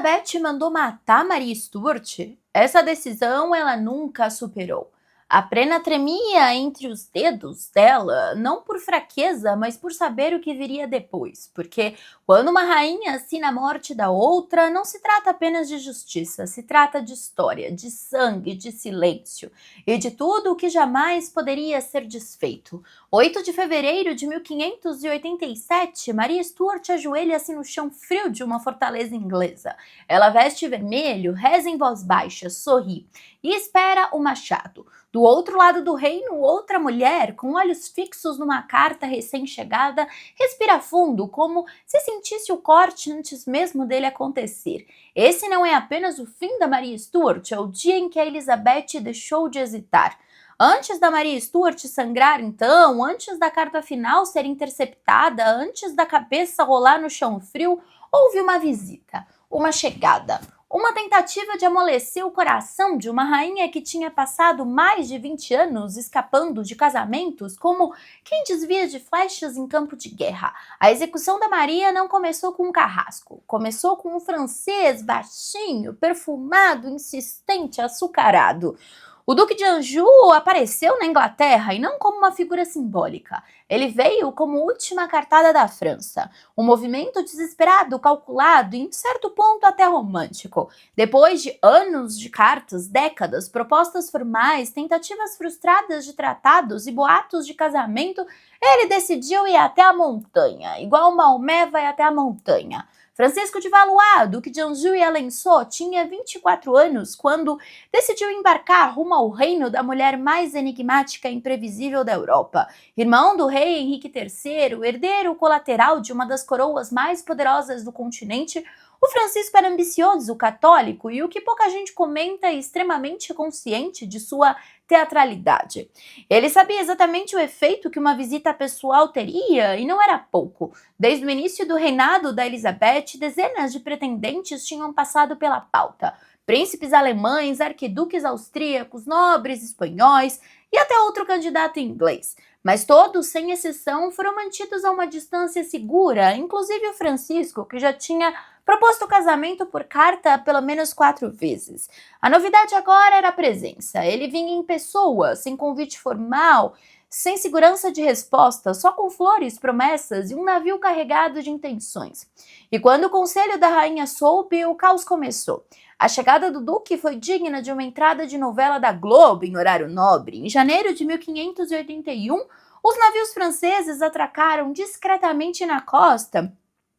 Elizabeth mandou matar Maria Stuart? Essa decisão ela nunca superou. A pena tremia entre os dedos dela, não por fraqueza, mas por saber o que viria depois. Porque quando uma rainha assina a morte da outra, não se trata apenas de justiça, se trata de história, de sangue, de silêncio e de tudo o que jamais poderia ser desfeito. 8 de fevereiro de 1587, Maria Stuart ajoelha-se no chão frio de uma fortaleza inglesa. Ela veste vermelho, reza em voz baixa, sorri e espera o machado. Do outro lado do reino, outra mulher, com olhos fixos numa carta recém-chegada, respira fundo, como se sentisse o corte antes mesmo dele acontecer. Esse não é apenas o fim da Maria Stuart, é o dia em que a Elizabeth deixou de hesitar. Antes da Maria Stuart sangrar então, antes da carta final ser interceptada, antes da cabeça rolar no chão frio, houve uma visita, uma chegada. Uma tentativa de amolecer o coração de uma rainha que tinha passado mais de 20 anos escapando de casamentos como quem desvia de flechas em campo de guerra. A execução da Maria não começou com um carrasco, começou com um francês baixinho, perfumado, insistente, açucarado. O Duque de Anjou apareceu na Inglaterra e não como uma figura simbólica. Ele veio como última cartada da França. Um movimento desesperado, calculado e, em certo ponto, até romântico. Depois de anos de cartas, décadas, propostas formais, tentativas frustradas de tratados e boatos de casamento, ele decidiu ir até a montanha, igual Maomé vai até a montanha. Francisco de Valois, Duque de Anjou e Alençon, tinha 24 anos quando decidiu embarcar rumo ao reino da mulher mais enigmática e imprevisível da Europa. Irmão do rei Henrique III, herdeiro colateral de uma das coroas mais poderosas do continente, o Francisco era ambicioso, católico e, o que pouca gente comenta, extremamente consciente de sua teatralidade. Ele sabia exatamente o efeito que uma visita pessoal teria e não era pouco. Desde o início do reinado da Elizabeth, dezenas de pretendentes tinham passado pela pauta. Príncipes alemães, arquiduques austríacos, nobres espanhóis e até outro candidato inglês. Mas todos, sem exceção, foram mantidos a uma distância segura, inclusive o Francisco, que já tinha proposto o casamento por carta pelo menos 4 vezes. A novidade agora era a presença. Ele vinha em pessoa, sem convite formal, sem segurança de resposta, só com flores, promessas e um navio carregado de intenções. E quando o conselho da rainha soube, o caos começou. A chegada do duque foi digna de uma entrada de novela da Globo em horário nobre. Em janeiro de 1581, os navios franceses atracaram discretamente na costa,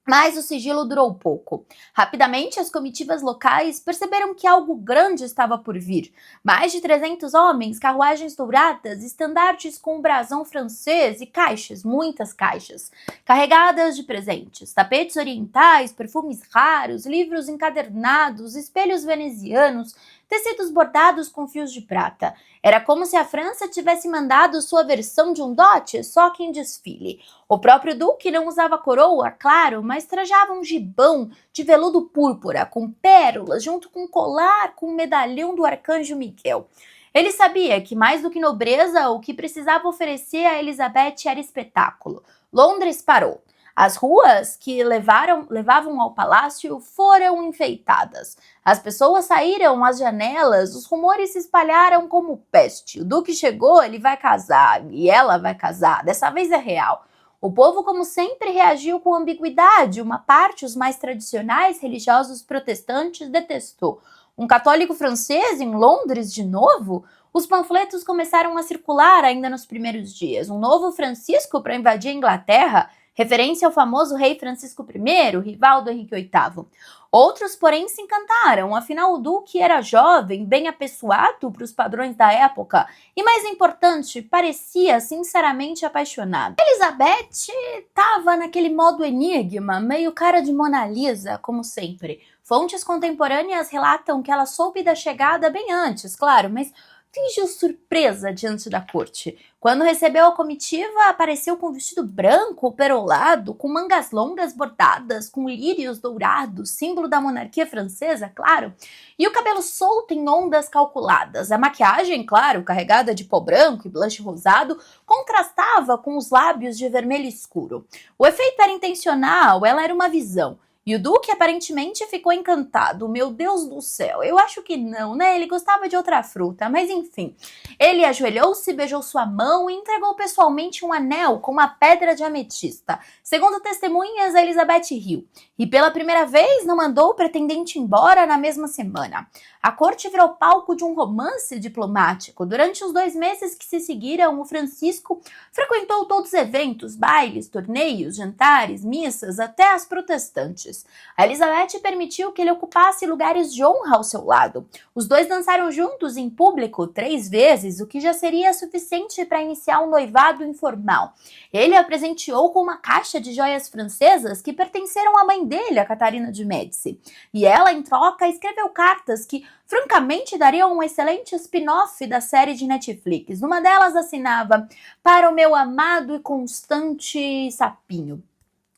mas o sigilo durou pouco. Rapidamente, as comitivas locais perceberam que algo grande estava por vir. Mais de 300 homens, carruagens douradas, estandartes com o brasão francês e caixas, muitas caixas, carregadas de presentes, tapetes orientais, perfumes raros, livros encadernados, espelhos venezianos, tecidos bordados com fios de prata. Era como se a França tivesse mandado sua versão de um dote, só que em desfile. O próprio duque não usava coroa, claro, mas trajava um gibão de veludo púrpura, com pérolas, junto com um colar com um medalhão do arcanjo Miguel. Ele sabia que, mais do que nobreza, o que precisava oferecer a Elizabeth era espetáculo. Londres parou. As ruas que levavam ao palácio foram enfeitadas. As pessoas saíram às janelas, os rumores se espalharam como peste. O duque chegou, ele vai casar, e ela vai casar, dessa vez é real. O povo, como sempre, reagiu com ambiguidade. Uma parte, os mais tradicionais religiosos protestantes, detestou. Um católico francês em Londres de novo? Os panfletos começaram a circular ainda nos primeiros dias. Um novo Francisco para invadir a Inglaterra? Referência ao famoso rei Francisco I, rival do Henrique VIII. Outros, porém, se encantaram, afinal o duque era jovem, bem apessoado para os padrões da época e, mais importante, parecia sinceramente apaixonado. Elizabeth estava naquele modo enigma, meio cara de Mona Lisa, como sempre. Fontes contemporâneas relatam que ela soube da chegada bem antes, claro, mas fingiu surpresa diante da corte. Quando recebeu a comitiva, apareceu com um vestido branco, perolado, com mangas longas bordadas, com lírios dourados, símbolo da monarquia francesa, claro, e o cabelo solto em ondas calculadas. A maquiagem, claro, carregada de pó branco e blush rosado, contrastava com os lábios de vermelho escuro. O efeito era intencional, ela era uma visão. E o Duque aparentemente ficou encantado. Meu Deus do céu, eu acho que não, né? Ele gostava de outra fruta, mas enfim. Ele ajoelhou-se, beijou sua mão e entregou pessoalmente um anel com uma pedra de ametista. Segundo testemunhas, Elizabeth riu. E pela primeira vez não mandou o pretendente embora na mesma semana. A corte virou palco de um romance diplomático. Durante os 2 meses que se seguiram, o Francisco frequentou todos os eventos, bailes, torneios, jantares, missas, até as protestantes. A Elizabeth permitiu que ele ocupasse lugares de honra ao seu lado. Os dois dançaram juntos em público 3 vezes, o que já seria suficiente para iniciar um noivado informal. Ele a presenteou com uma caixa de joias francesas que pertenceram à mãe dele, a Catarina de Médici. E ela, em troca, escreveu cartas que, francamente, dariam um excelente spin-off da série de Netflix. Uma delas assinava: "Para o meu amado e constante sapinho".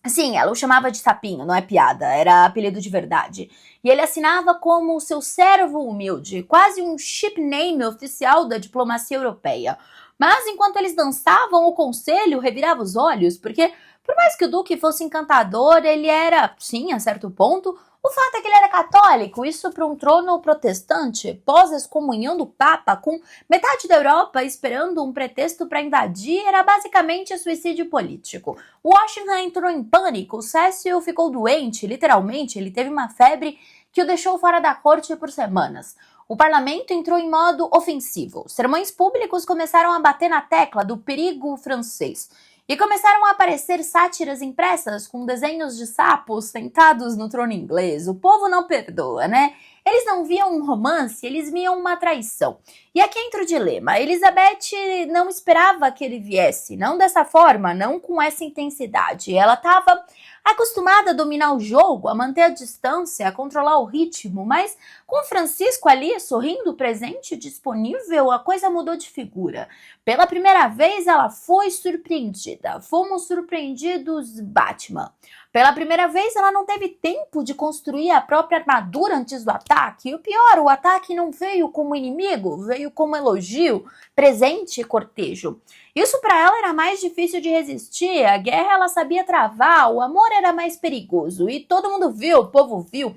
Sim, ela o chamava de sapinho, não é piada, era apelido de verdade. E ele assinava como seu servo humilde, quase um ship name oficial da diplomacia europeia. Mas enquanto eles dançavam, o conselho revirava os olhos, porque por mais que o Duque fosse encantador, ele era, sim, a certo ponto. O fato é que ele era católico, isso para um trono protestante, pós-excomunhão do Papa, com metade da Europa esperando um pretexto para invadir, era basicamente suicídio político. Washington entrou em pânico, Cecil ficou doente, literalmente, ele teve uma febre que o deixou fora da corte por semanas. O parlamento entrou em modo ofensivo. Sermões públicos começaram a bater na tecla do perigo francês. E começaram a aparecer sátiras impressas com desenhos de sapos sentados no trono inglês. O povo não perdoa, né? Eles não viam um romance, eles viam uma traição. E aqui entra o dilema. Elizabeth não esperava que ele viesse, não dessa forma, não com essa intensidade. Ela estava acostumada a dominar o jogo, a manter a distância, a controlar o ritmo, mas com Francisco ali, sorrindo, presente, disponível, a coisa mudou de figura. Pela primeira vez, ela foi surpreendida. Fomos surpreendidos, Batman. Pela primeira vez, ela não teve tempo de construir a própria armadura antes do ataque. E o pior, o ataque não veio como inimigo, veio como elogio, presente e cortejo. Isso para ela era mais difícil de resistir. A guerra ela sabia travar, o amor era mais perigoso. E todo mundo viu, o povo viu.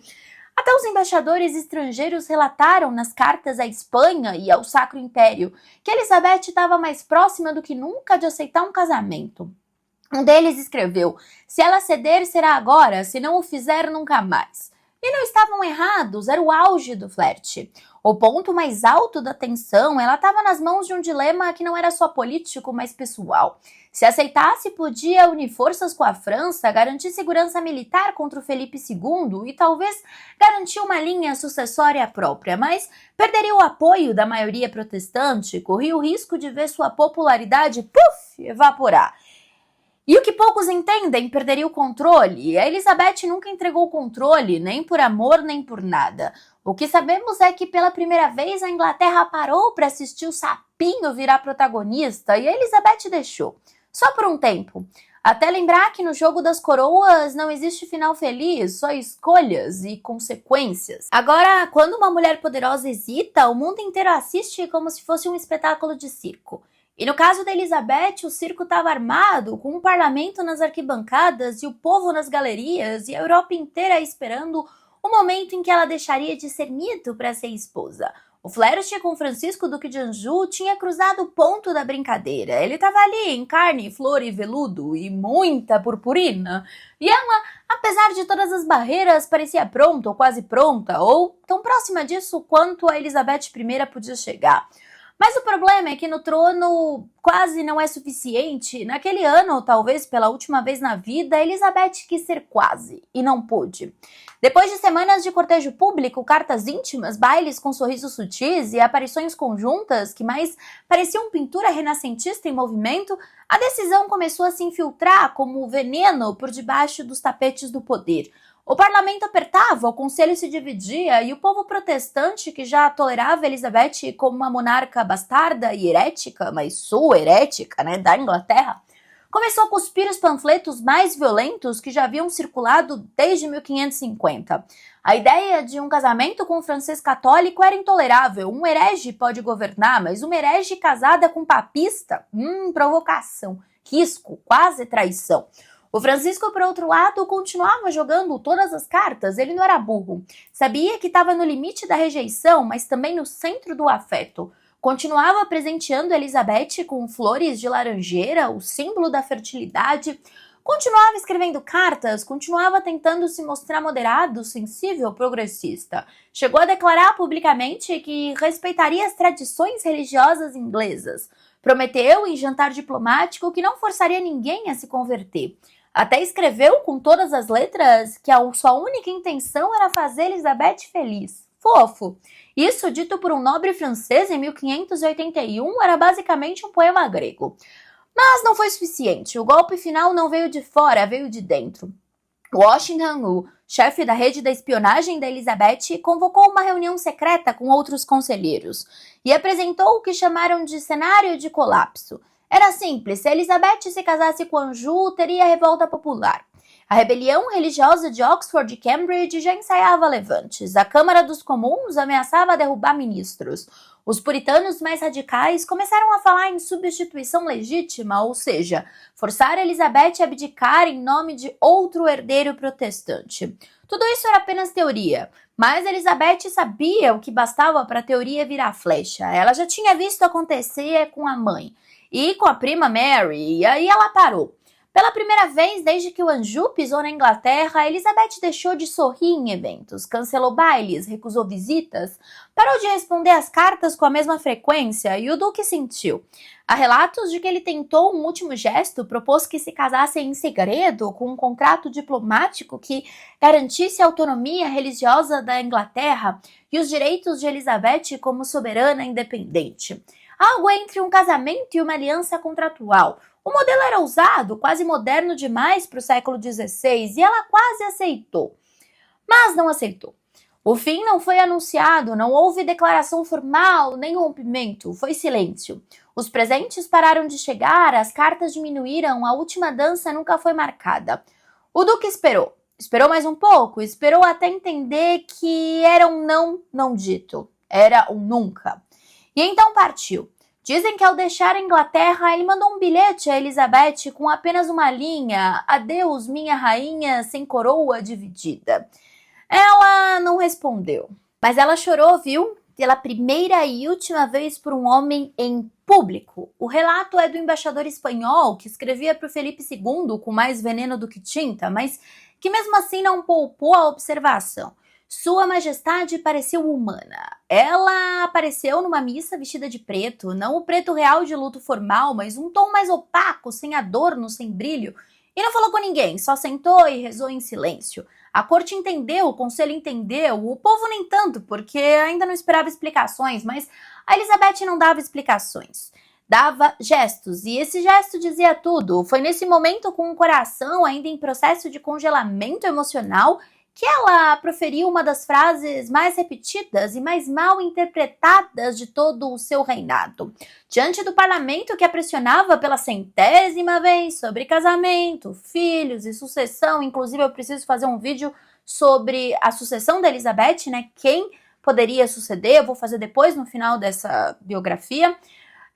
Até os embaixadores estrangeiros relataram nas cartas à Espanha e ao Sacro Império que Elizabeth estava mais próxima do que nunca de aceitar um casamento. Um deles escreveu: "Se ela ceder, será agora, se não o fizer, nunca mais." E não estavam errados, era o auge do flerte. O ponto mais alto da tensão, ela estava nas mãos de um dilema que não era só político, mas pessoal. Se aceitasse, podia unir forças com a França, garantir segurança militar contra o Felipe II e talvez garantir uma linha sucessória própria, mas perderia o apoio da maioria protestante, corria o risco de ver sua popularidade, evaporar. E o que poucos entendem, perderia o controle. A Elizabeth nunca entregou o controle, nem por amor, nem por nada. O que sabemos é que pela primeira vez a Inglaterra parou para assistir o sapinho virar protagonista e a Elizabeth deixou. Só por um tempo. Até lembrar que no jogo das coroas não existe final feliz, só escolhas e consequências. Agora, quando uma mulher poderosa hesita, o mundo inteiro assiste como se fosse um espetáculo de circo. E no caso da Elizabeth, o circo estava armado, com um parlamento nas arquibancadas e o povo nas galerias e a Europa inteira esperando o momento em que ela deixaria de ser mito para ser esposa. O flerte com Francisco Duque de Anjou tinha cruzado o ponto da brincadeira. Ele estava ali em carne, flor e veludo e muita purpurina. E ela, apesar de todas as barreiras, parecia pronta ou quase pronta, ou tão próxima disso quanto a Elizabeth I podia chegar. Mas o problema é que no trono quase não é suficiente. Naquele ano, talvez pela última vez na vida, Elizabeth quis ser quase e não pôde. Depois de semanas de cortejo público, cartas íntimas, bailes com sorrisos sutis e aparições conjuntas que mais pareciam pintura renascentista em movimento, a decisão começou a se infiltrar como veneno por debaixo dos tapetes do poder. O parlamento apertava, o conselho se dividia e o povo protestante, que já tolerava Elizabeth como uma monarca bastarda e herética, mas herética, da Inglaterra, começou a cuspir os panfletos mais violentos que já haviam circulado desde 1550. A ideia de um casamento com um francês católico era intolerável. Um herege pode governar, mas uma herege casada com um papista? Provocação, risco, quase traição. O Francisco, por outro lado, continuava jogando todas as cartas, ele não era burro. Sabia que estava no limite da rejeição, mas também no centro do afeto. Continuava presenteando Elizabeth com flores de laranjeira, o símbolo da fertilidade. Continuava escrevendo cartas, continuava tentando se mostrar moderado, sensível, progressista. Chegou a declarar publicamente que respeitaria as tradições religiosas inglesas. Prometeu, em jantar diplomático, que não forçaria ninguém a se converter. Até escreveu com todas as letras que a sua única intenção era fazer Elizabeth feliz. Fofo! Isso, dito por um nobre francês em 1581, era basicamente um poema grego. Mas não foi suficiente. O golpe final não veio de fora, veio de dentro. Washington, o chefe da rede da espionagem da Elizabeth, convocou uma reunião secreta com outros conselheiros e apresentou o que chamaram de cenário de colapso. Era simples, se Elizabeth se casasse com Anjou, teria revolta popular. A rebelião religiosa de Oxford e Cambridge já ensaiava levantes. A Câmara dos Comuns ameaçava derrubar ministros. Os puritanos mais radicais começaram a falar em substituição legítima, ou seja, forçar Elizabeth a abdicar em nome de outro herdeiro protestante. Tudo isso era apenas teoria, mas Elizabeth sabia o que bastava para a teoria virar flecha. Ela já tinha visto acontecer com a mãe e com a prima Mary, e aí ela parou. Pela primeira vez desde que o Anjou pisou na Inglaterra, Elizabeth deixou de sorrir em eventos, cancelou bailes, recusou visitas, parou de responder às cartas com a mesma frequência e o Duque sentiu. Há relatos de que ele tentou um último gesto, propôs que se casassem em segredo com um contrato diplomático que garantisse a autonomia religiosa da Inglaterra e os direitos de Elizabeth como soberana independente. Algo entre um casamento e uma aliança contratual. O modelo era ousado, quase moderno demais para o século XVI, e ela quase aceitou. Mas não aceitou. O fim não foi anunciado, não houve declaração formal, nem rompimento, foi silêncio. Os presentes pararam de chegar, as cartas diminuíram, a última dança nunca foi marcada. O Duque esperou. Esperou mais um pouco, esperou até entender que era um não dito, era um nunca. E então partiu. Dizem que ao deixar a Inglaterra, ele mandou um bilhete a Elizabeth com apenas uma linha: "Adeus, minha rainha, sem coroa dividida". Ela não respondeu, mas ela chorou, viu? Pela primeira e última vez por um homem em público. O relato é do embaixador espanhol que escrevia para o Felipe II com mais veneno do que tinta, mas que mesmo assim não poupou a observação. Sua Majestade pareceu humana. Ela apareceu numa missa vestida de preto, não o preto real de luto formal, mas um tom mais opaco, sem adorno, sem brilho. E não falou com ninguém, só sentou e rezou em silêncio. A corte entendeu, o conselho entendeu, o povo nem tanto, porque ainda não esperava explicações, mas a Elizabeth não dava explicações. Dava gestos, e esse gesto dizia tudo. Foi nesse momento, com o coração ainda em processo de congelamento emocional, que ela proferiu uma das frases mais repetidas e mais mal interpretadas de todo o seu reinado. Diante do parlamento que a pressionava pela 100ª vez sobre casamento, filhos e sucessão, inclusive eu preciso fazer um vídeo sobre a sucessão da Elizabeth, né? Quem poderia suceder, eu vou fazer depois no final dessa biografia.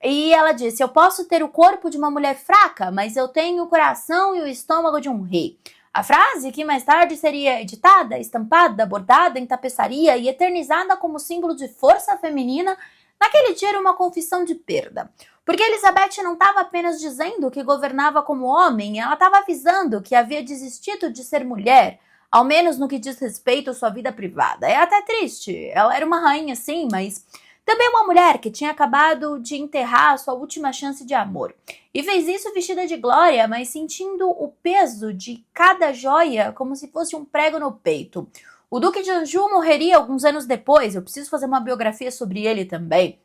E ela disse: "Eu posso ter o corpo de uma mulher fraca, mas eu tenho o coração e o estômago de um rei." A frase, que mais tarde seria editada, estampada, bordada em tapeçaria e eternizada como símbolo de força feminina, naquele dia era uma confissão de perda. Porque Elizabeth não estava apenas dizendo que governava como homem, ela estava avisando que havia desistido de ser mulher, ao menos no que diz respeito à sua vida privada. É até triste, ela era uma rainha sim, mas também uma mulher que tinha acabado de enterrar a sua última chance de amor. E fez isso vestida de glória, mas sentindo o peso de cada joia como se fosse um prego no peito. O Duque de Anjou morreria alguns anos depois, eu preciso fazer uma biografia sobre ele também,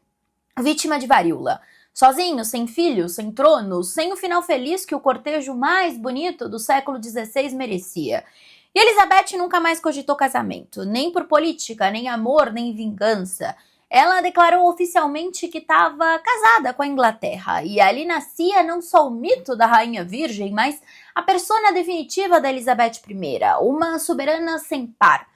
vítima de varíola. Sozinho, sem filhos, sem trono, sem o final feliz que o cortejo mais bonito do século XVI merecia. E Elizabeth nunca mais cogitou casamento, nem por política, nem amor, nem vingança. Ela declarou oficialmente que estava casada com a Inglaterra, e ali nascia não só o mito da Rainha Virgem, mas a persona definitiva da Elizabeth I, uma soberana sem par.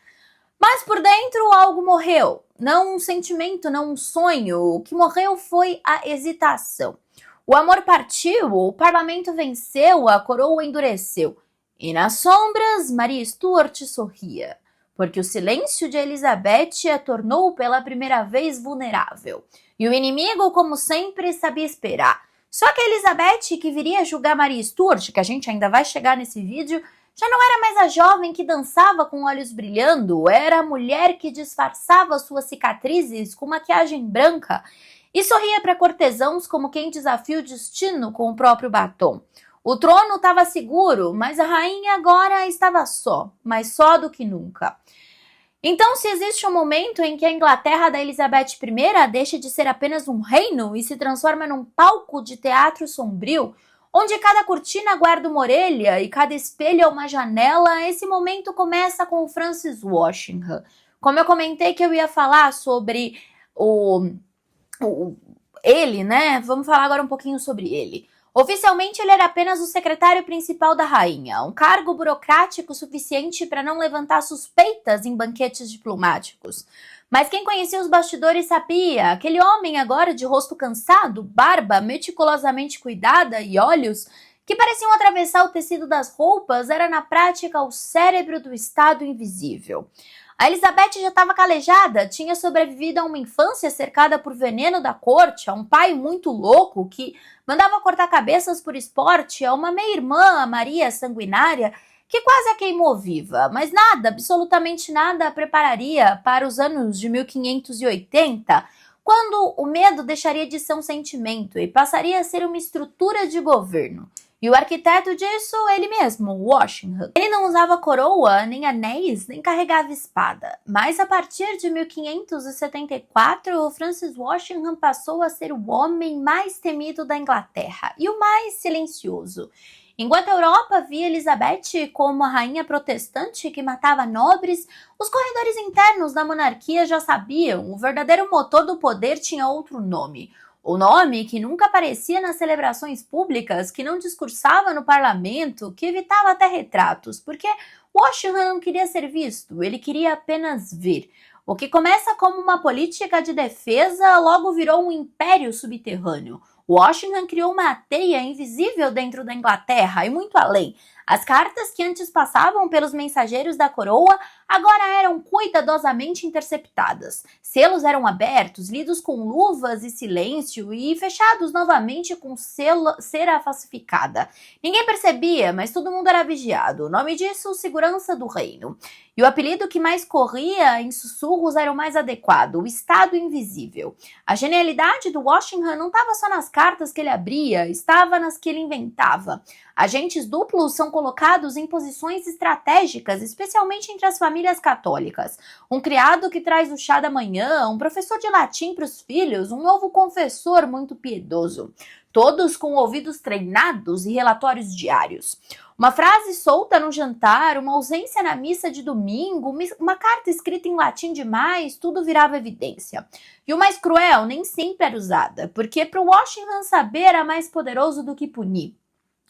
Mas por dentro algo morreu, não um sentimento, não um sonho, o que morreu foi a hesitação. O amor partiu, o parlamento venceu, a coroa endureceu. E nas sombras, Maria Stuart sorria, porque o silêncio de Elizabeth a tornou pela primeira vez vulnerável. E o inimigo, como sempre, sabia esperar. Só que Elizabeth, que viria julgar Maria Stuart, que a gente ainda vai chegar nesse vídeo, já não era mais a jovem que dançava com olhos brilhando, era a mulher que disfarçava suas cicatrizes com maquiagem branca e sorria para cortesãos como quem desafia o destino com o próprio batom. O trono estava seguro, mas a rainha agora estava só, mais só do que nunca. Então, se existe um momento em que a Inglaterra da Elizabeth I deixa de ser apenas um reino e se transforma num palco de teatro sombrio, onde cada cortina guarda uma orelha e cada espelho é uma janela, esse momento começa com o Francis Walsingham. Como eu comentei que eu ia falar sobre ele, né? Vamos falar agora um pouquinho sobre ele. Oficialmente, ele era apenas o secretário principal da rainha, um cargo burocrático suficiente para não levantar suspeitas em banquetes diplomáticos. Mas quem conhecia os bastidores sabia, aquele homem agora de rosto cansado, barba meticulosamente cuidada e olhos que pareciam atravessar o tecido das roupas, era na prática o cérebro do Estado Invisível. A Elizabeth já estava calejada, tinha sobrevivido a uma infância cercada por veneno da corte, a um pai muito louco que mandava cortar cabeças por esporte, a uma meia-irmã, a Maria Sanguinária, que quase a queimou viva, mas nada, absolutamente nada a prepararia para os anos de 1580, quando o medo deixaria de ser um sentimento e passaria a ser uma estrutura de governo. E o arquiteto disso, ele mesmo, Walsingham. Ele não usava coroa, nem anéis, nem carregava espada. Mas a partir de 1574, o Francis Walsingham passou a ser o homem mais temido da Inglaterra e o mais silencioso. Enquanto a Europa via Elizabeth como a rainha protestante que matava nobres, os corredores internos da monarquia já sabiam, o verdadeiro motor do poder tinha outro nome. O nome que nunca aparecia nas celebrações públicas, que não discursava no parlamento, que evitava até retratos, porque Walsingham não queria ser visto, ele queria apenas ver. O que começa como uma política de defesa logo virou um império subterrâneo. Walsingham criou uma teia invisível dentro da Inglaterra e muito além. As cartas que antes passavam pelos mensageiros da coroa agora eram cuidadosamente interceptadas. Selos eram abertos, lidos com luvas e silêncio e fechados novamente com cera falsificada. Ninguém percebia, mas todo mundo era vigiado. O nome disso, segurança do reino. E o apelido que mais corria em sussurros era o mais adequado, o Estado Invisível. A genialidade do Walsingham não estava só nas cartas que ele abria, estava nas que ele inventava. Agentes duplos são colocados em posições estratégicas, especialmente entre as famílias católicas. Um criado que traz o chá da manhã, um professor de latim para os filhos, um novo confessor muito piedoso. Todos com ouvidos treinados e relatórios diários. Uma frase solta no jantar, uma ausência na missa de domingo, uma carta escrita em latim demais, tudo virava evidência. E o mais cruel nem sempre era usada, porque para o Walsingham saber era mais poderoso do que punir.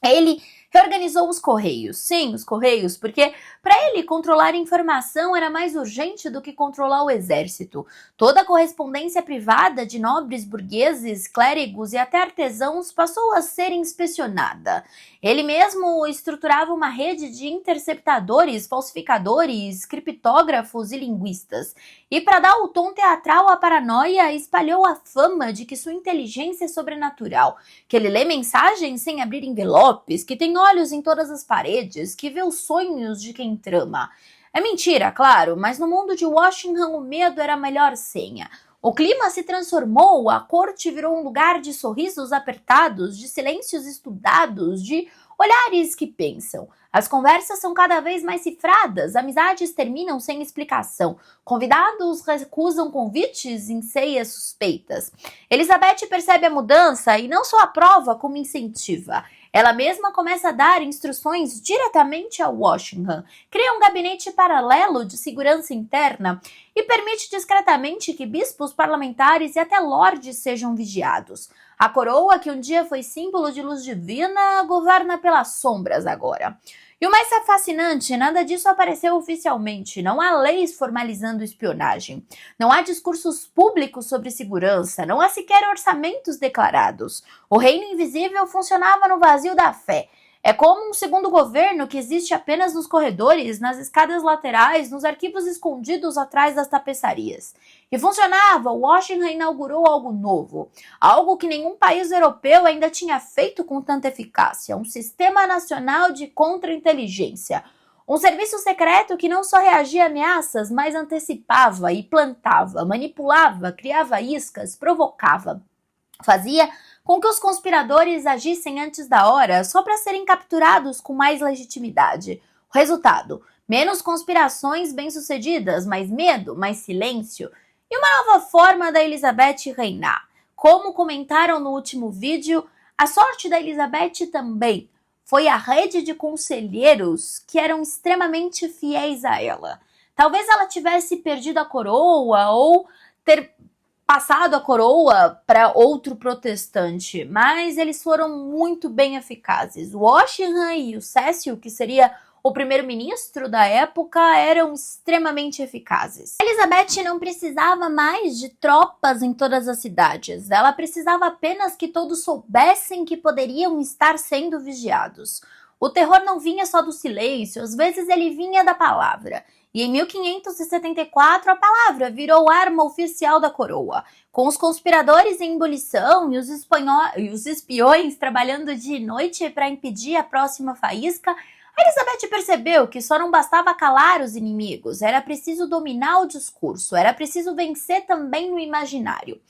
Ele reorganizou os Correios, sim, os Correios, porque para ele controlar a informação era mais urgente do que controlar o exército. Toda a correspondência privada de nobres burgueses, clérigos e até artesãos passou a ser inspecionada. Ele mesmo estruturava uma rede de interceptadores, falsificadores, criptógrafos e linguistas. E para dar o tom teatral à paranoia, espalhou a fama de que sua inteligência é sobrenatural, que ele lê mensagens sem abrir envelopes, que tem olhos em todas as paredes, que vê os sonhos de quem trama. É mentira, claro, mas no mundo de Walsingham o medo era a melhor senha. O clima se transformou, a corte virou um lugar de sorrisos apertados, de silêncios estudados, de olhares que pensam. As conversas são cada vez mais cifradas, amizades terminam sem explicação, convidados recusam convites em ceias suspeitas. Elizabeth percebe a mudança e não só aprova como incentiva. Ela mesma começa a dar instruções diretamente a Walsingham, cria um gabinete paralelo de segurança interna e permite discretamente que bispos, parlamentares e até lordes sejam vigiados. A coroa, que um dia foi símbolo de luz divina, governa pelas sombras agora. E o mais fascinante, nada disso apareceu oficialmente, não há leis formalizando espionagem, não há discursos públicos sobre segurança, não há sequer orçamentos declarados. O reino invisível funcionava no vazio da fé. É como um segundo governo que existe apenas nos corredores, nas escadas laterais, nos arquivos escondidos atrás das tapeçarias. E funcionava, Washington inaugurou algo novo, algo que nenhum país europeu ainda tinha feito com tanta eficácia, um sistema nacional de contra-inteligência. Um serviço secreto que não só reagia a ameaças, mas antecipava e plantava, manipulava, criava iscas, provocava. Fazia com que os conspiradores agissem antes da hora só para serem capturados com mais legitimidade. O resultado: menos conspirações bem-sucedidas, mais medo, mais silêncio e uma nova forma da Elizabeth reinar. Como comentaram no último vídeo, a sorte da Elizabeth também foi a rede de conselheiros que eram extremamente fiéis a ela. Talvez ela tivesse perdido a coroa ou ter passado a coroa para outro protestante, mas eles foram muito bem eficazes. O Washington e o Cecil, que seria o primeiro-ministro da época, eram extremamente eficazes. Elizabeth não precisava mais de tropas em todas as cidades. Ela precisava apenas que todos soubessem que poderiam estar sendo vigiados. O terror não vinha só do silêncio, às vezes ele vinha da palavra. E em 1574 a palavra virou arma oficial da coroa. Com os conspiradores em ebulição e os espiões trabalhando dia e noite para impedir a próxima faísca, a Elizabeth percebeu que só não bastava calar os inimigos, era preciso dominar o discurso, era preciso vencer também no imaginário.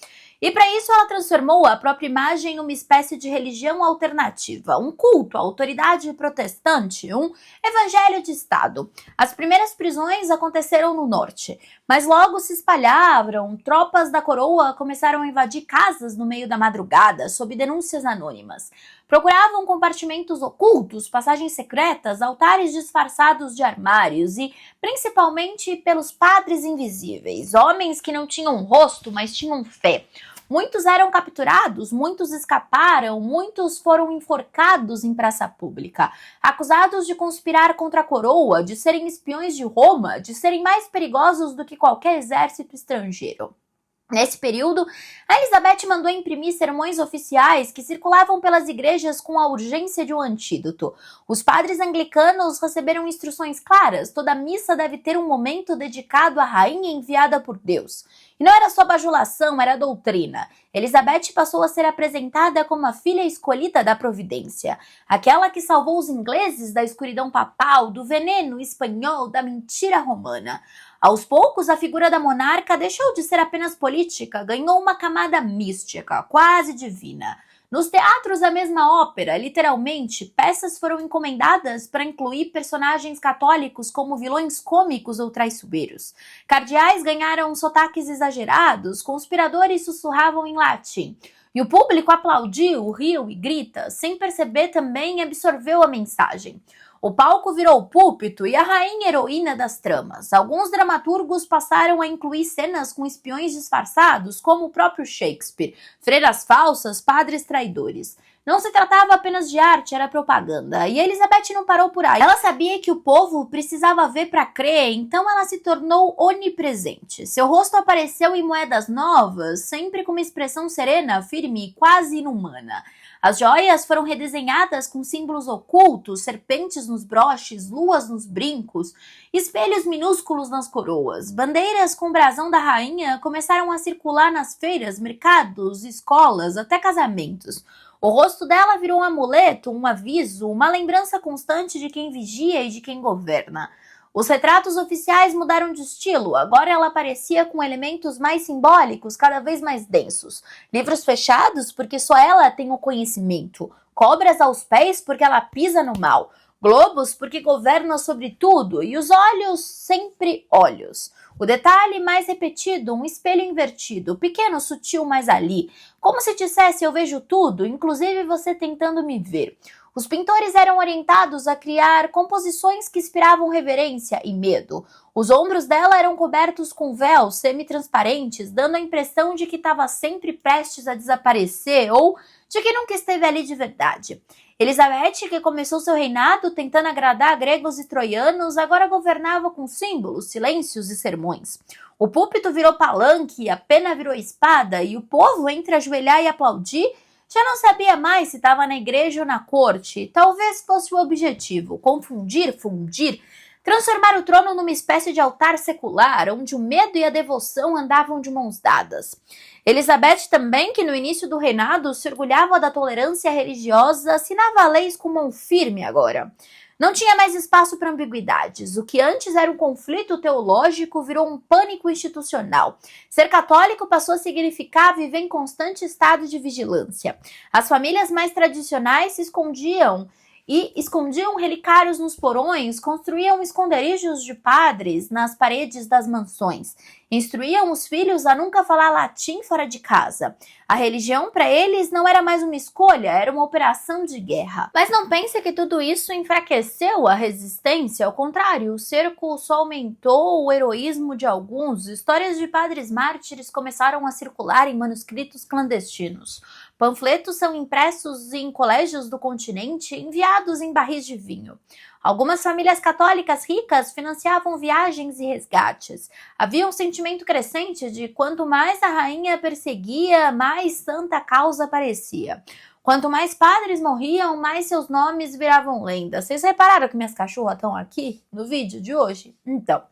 E para isso ela transformou a própria imagem em uma espécie de religião alternativa, um culto à autoridade protestante, um evangelho de Estado. As primeiras prisões aconteceram no norte, mas logo se espalharam, tropas da coroa começaram a invadir casas no meio da madrugada, sob denúncias anônimas. Procuravam compartimentos ocultos, passagens secretas, altares disfarçados de armários e, principalmente, pelos padres invisíveis, homens que não tinham rosto, mas tinham fé. Muitos eram capturados, muitos escaparam, muitos foram enforcados em praça pública, acusados de conspirar contra a coroa, de serem espiões de Roma, de serem mais perigosos do que qualquer exército estrangeiro. Nesse período, a Elizabeth mandou imprimir sermões oficiais que circulavam pelas igrejas com a urgência de um antídoto. Os padres anglicanos receberam instruções claras: toda missa deve ter um momento dedicado à rainha enviada por Deus. E não era só bajulação, era doutrina. Elizabeth passou a ser apresentada como a filha escolhida da providência, aquela que salvou os ingleses da escuridão papal, do veneno espanhol, da mentira romana. Aos poucos, a figura da monarca deixou de ser apenas política, ganhou uma camada mística, quase divina. Nos teatros da mesma ópera, literalmente, peças foram encomendadas para incluir personagens católicos como vilões cômicos ou traiçoeiros. Cardeais ganharam sotaques exagerados, conspiradores sussurravam em latim. E o público aplaudiu, riu e grita, sem perceber também absorveu a mensagem. O palco virou púlpito e a rainha heroína das tramas. Alguns dramaturgos passaram a incluir cenas com espiões disfarçados, como o próprio Shakespeare, freiras falsas, padres traidores. Não se tratava apenas de arte, era propaganda. E Elizabeth não parou por aí. Ela sabia que o povo precisava ver para crer, então ela se tornou onipresente. Seu rosto apareceu em moedas novas, sempre com uma expressão serena, firme e quase inumana. As joias foram redesenhadas com símbolos ocultos, serpentes nos broches, luas nos brincos, espelhos minúsculos nas coroas. Bandeiras com o brasão da rainha começaram a circular nas feiras, mercados, escolas, até casamentos. O rosto dela virou um amuleto, um aviso, uma lembrança constante de quem vigia e de quem governa. Os retratos oficiais mudaram de estilo, agora ela aparecia com elementos mais simbólicos, cada vez mais densos. Livros fechados, porque só ela tem o conhecimento. Cobras aos pés, porque ela pisa no mal. Globos, porque governa sobre tudo. E os olhos, sempre olhos. O detalhe mais repetido, um espelho invertido, pequeno, sutil, mas ali. Como se dissesse: eu vejo tudo, inclusive você tentando me ver. Os pintores eram orientados a criar composições que inspiravam reverência e medo. Os ombros dela eram cobertos com véus semi-transparentes, dando a impressão de que estava sempre prestes a desaparecer ou de que nunca esteve ali de verdade. Elizabeth, que começou seu reinado tentando agradar gregos e troianos, agora governava com símbolos, silêncios e sermões. O púlpito virou palanque, a pena virou espada e o povo, entre ajoelhar e aplaudir, Já não sabia mais se estava na igreja ou na corte. Talvez fosse o objetivo: confundir, fundir, transformar o trono numa espécie de altar secular, onde o medo e a devoção andavam de mãos dadas. Elizabeth também, que no início do reinado se orgulhava da tolerância religiosa, assinava leis com mão firme agora. Não tinha mais espaço para ambiguidades. O que antes era um conflito teológico virou um pânico institucional. Ser católico passou a significar viver em constante estado de vigilância. As famílias mais tradicionais se escondiam relicários nos porões, construíam esconderijos de padres nas paredes das mansões, instruíam os filhos a nunca falar latim fora de casa. A religião para eles não era mais uma escolha, era uma operação de guerra. Mas não pense que tudo isso enfraqueceu a resistência, ao contrário, o cerco só aumentou o heroísmo de alguns. Histórias de padres mártires começaram a circular em manuscritos clandestinos. Panfletos são impressos em colégios do continente, enviados em barris de vinho. Algumas famílias católicas ricas financiavam viagens e resgates. Havia um sentimento crescente de quanto mais a rainha perseguia, mais santa a causa parecia. Quanto mais padres morriam, mais seus nomes viravam lenda. Vocês repararam que minhas cachorras estão aqui no vídeo de hoje? Então,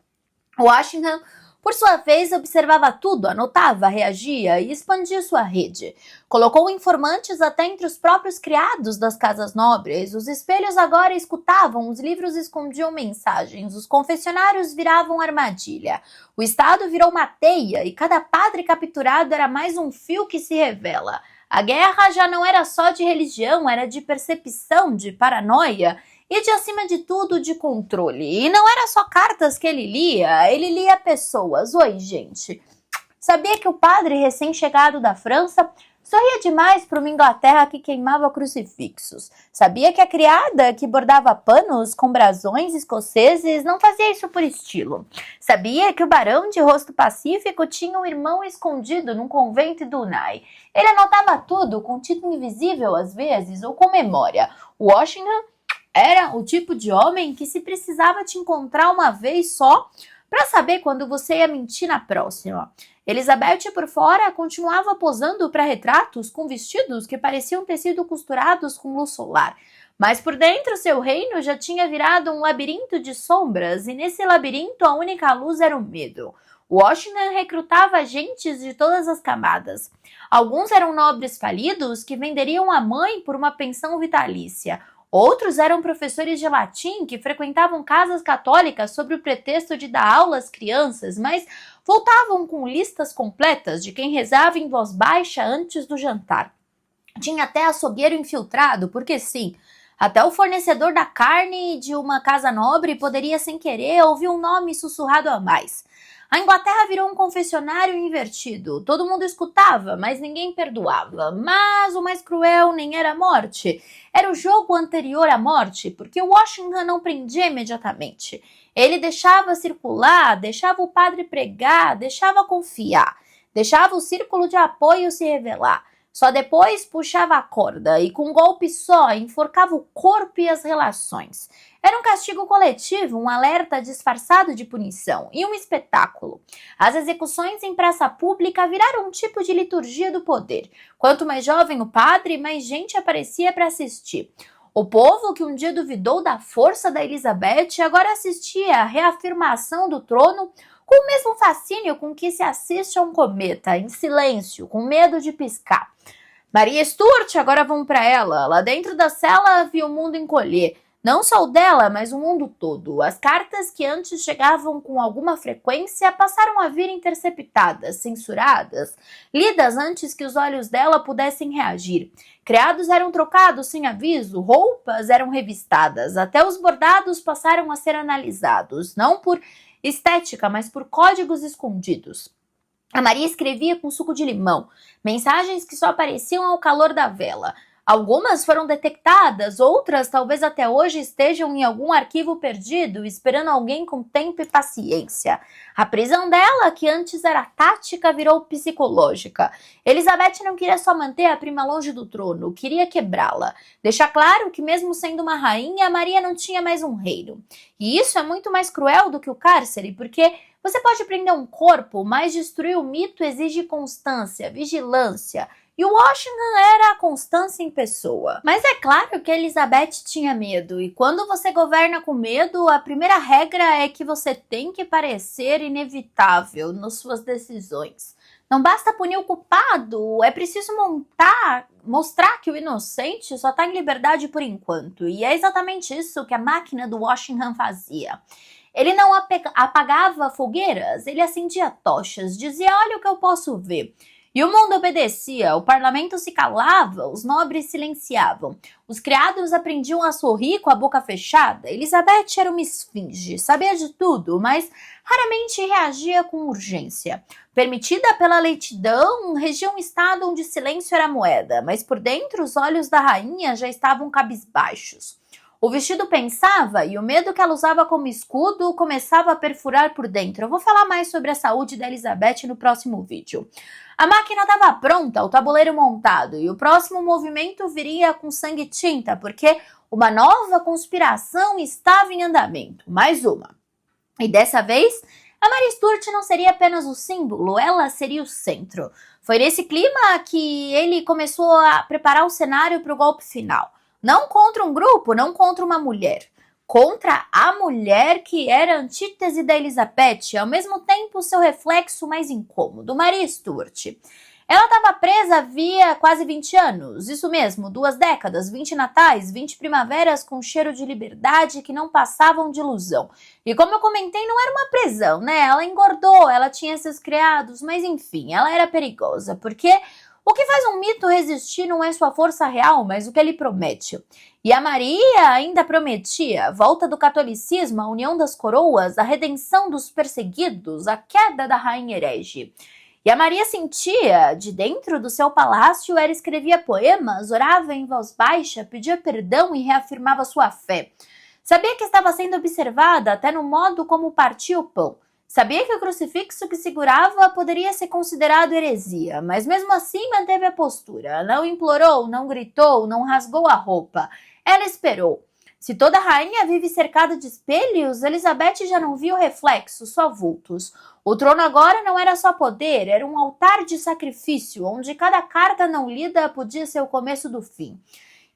Washington, por sua vez, observava tudo, anotava, reagia e expandia sua rede. Colocou informantes até entre os próprios criados das casas nobres. Os espelhos agora escutavam, os livros escondiam mensagens, os confessionários viravam armadilha. O Estado virou uma teia e cada padre capturado era mais um fio que se revela. A guerra já não era só de religião, era de percepção, de paranoia e, de acima de tudo, de controle. E não era só cartas que ele lia pessoas. Oi, gente. Sabia que o padre recém-chegado da França sorria demais para uma Inglaterra que queimava crucifixos? Sabia que a criada que bordava panos com brasões escoceses não fazia isso por estilo? Sabia que o barão de rosto pacífico tinha um irmão escondido num convento do Unai? Ele anotava tudo com tinta invisível às vezes ou com memória. Washington era o tipo de homem que, se precisava te encontrar uma vez só para saber quando você ia mentir na próxima. Elizabeth, por fora, continuava posando para retratos com vestidos que pareciam ter sido costurados com luz solar. Mas por dentro, seu reino já tinha virado um labirinto de sombras, e nesse labirinto a única luz era o medo. Washington recrutava agentes de todas as camadas. Alguns eram nobres falidos que venderiam a mãe por uma pensão vitalícia. Outros eram professores de latim que frequentavam casas católicas sob o pretexto de dar aula às crianças, mas voltavam com listas completas de quem rezava em voz baixa antes do jantar. Tinha até açougueiro infiltrado, porque sim, até o fornecedor da carne de uma casa nobre poderia, sem querer, ouvir um nome sussurrado a mais. A Inglaterra virou um confessionário invertido. Todo mundo escutava, mas ninguém perdoava. Mas o mais cruel nem era a morte. Era o jogo anterior à morte, porque Washington não prendia imediatamente. Ele deixava circular, deixava o padre pregar, deixava confiar, deixava o círculo de apoio se revelar. Só depois puxava a corda e, com um golpe só, enforcava o corpo e as relações. Era um castigo coletivo, um alerta disfarçado de punição e um espetáculo. As execuções em praça pública viraram um tipo de liturgia do poder. Quanto mais jovem o padre, mais gente aparecia para assistir. O povo, que um dia duvidou da força da Elizabeth, agora assistia à reafirmação do trono com o mesmo fascínio com que se assiste a um cometa, em silêncio, com medo de piscar. Maria Stuart, agora vamos para ela. Lá dentro da cela viu o mundo encolher. Não só o dela, mas o mundo todo. As cartas que antes chegavam com alguma frequência passaram a vir interceptadas, censuradas, lidas antes que os olhos dela pudessem reagir. Criados eram trocados sem aviso, roupas eram revistadas, até os bordados passaram a ser analisados, não por estética, mas por códigos escondidos. A Maria escrevia com suco de limão, mensagens que só apareciam ao calor da vela. Algumas foram detectadas, outras talvez até hoje estejam em algum arquivo perdido, esperando alguém com tempo e paciência. A prisão dela, que antes era tática, virou psicológica. Elizabeth não queria só manter a prima longe do trono, queria quebrá-la. Deixar claro que, mesmo sendo uma rainha, Maria não tinha mais um reino. E isso é muito mais cruel do que o cárcere, porque você pode prender um corpo, mas destruir o mito exige constância, vigilância E o Washington era a constância em pessoa. Mas é claro que Elizabeth tinha medo, e quando você governa com medo, a primeira regra é que você tem que parecer inevitável nas suas decisões. Não basta punir o culpado, é preciso mostrar que o inocente só está em liberdade por enquanto. E é exatamente isso que a máquina do Washington fazia. Ele não apagava fogueiras, ele acendia tochas, dizia: olha o que eu posso ver. E o mundo obedecia, o parlamento se calava, os nobres silenciavam. Os criados aprendiam a sorrir com a boca fechada. Elizabeth era uma esfinge, sabia de tudo, mas raramente reagia com urgência. Permitida pela leitidão, regia um estado onde silêncio era moeda, mas por dentro os olhos da rainha já estavam cabisbaixos. O vestido pensava e o medo que ela usava como escudo começava a perfurar por dentro. Eu vou falar mais sobre a saúde da Elizabeth no próximo vídeo. A máquina estava pronta, o tabuleiro montado, e o próximo movimento viria com sangue e tinta, porque uma nova conspiração estava em andamento. Mais uma. E dessa vez, a Mary Stuart não seria apenas o símbolo, ela seria o centro. Foi nesse clima que ele começou a preparar o cenário para o golpe final. Não contra um grupo, não contra uma mulher. Contra a mulher que era a antítese da Elizabeth, ao mesmo tempo seu reflexo mais incômodo, Mary Stuart. Ela estava presa havia quase 20 anos, isso mesmo, 2 décadas, 20 natais, 20 primaveras com cheiro de liberdade que não passavam de ilusão. E como eu comentei, não era uma prisão, né? Ela engordou, ela tinha seus criados, mas enfim, ela era perigosa, porque o que faz um mito resistir não é sua força real, mas o que ele promete. E a Maria ainda prometia a volta do catolicismo, a união das coroas, a redenção dos perseguidos, a queda da rainha herege. E a Maria sentia, de dentro do seu palácio, ela escrevia poemas, orava em voz baixa, pedia perdão e reafirmava sua fé. Sabia que estava sendo observada até no modo como partia o pão. Sabia que o crucifixo que segurava poderia ser considerado heresia, mas mesmo assim manteve a postura. Não implorou, não gritou, não rasgou a roupa. Ela esperou. Se toda rainha vive cercada de espelhos, Elizabeth já não viu reflexo, só vultos. O trono agora não era só poder, era um altar de sacrifício, onde cada carta não lida podia ser o começo do fim.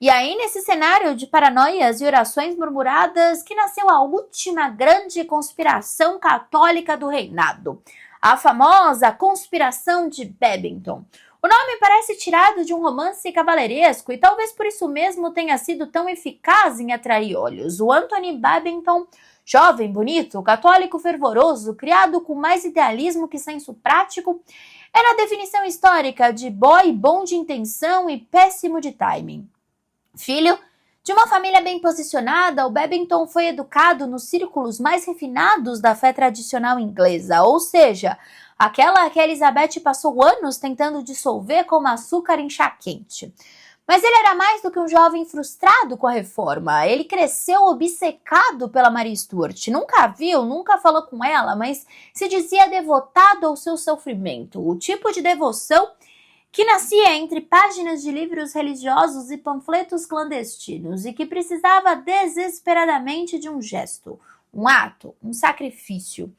E aí, nesse cenário de paranoias e orações murmuradas, que nasceu a última grande conspiração católica do reinado, a famosa Conspiração de Babington. O nome parece tirado de um romance cavalheiresco e talvez por isso mesmo tenha sido tão eficaz em atrair olhos. O Anthony Babington, jovem, bonito, católico fervoroso, criado com mais idealismo que senso prático, era a definição histórica de boy bom de intenção e péssimo de timing. Filho de uma família bem posicionada, o Babington foi educado nos círculos mais refinados da fé tradicional inglesa, ou seja, aquela que Elizabeth passou anos tentando dissolver como açúcar em chá quente. Mas ele era mais do que um jovem frustrado com a reforma. Ele cresceu obcecado pela Mary Stuart. Nunca a viu, nunca falou com ela, mas se dizia devotado ao seu sofrimento. O tipo de devoção que nascia entre páginas de livros religiosos e panfletos clandestinos e que precisava desesperadamente de um gesto, um ato, um sacrifício.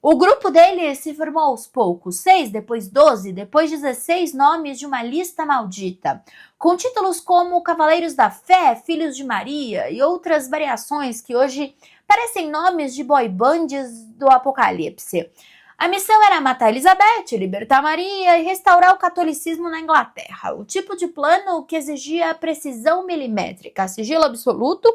O grupo dele se formou aos poucos, 6, depois 12, depois 16 nomes de uma lista maldita, com títulos como Cavaleiros da Fé, Filhos de Maria e outras variações que hoje parecem nomes de boy bands do apocalipse. A missão era matar Elizabeth, libertar Maria e restaurar o catolicismo na Inglaterra. O tipo de plano que exigia precisão milimétrica, sigilo absoluto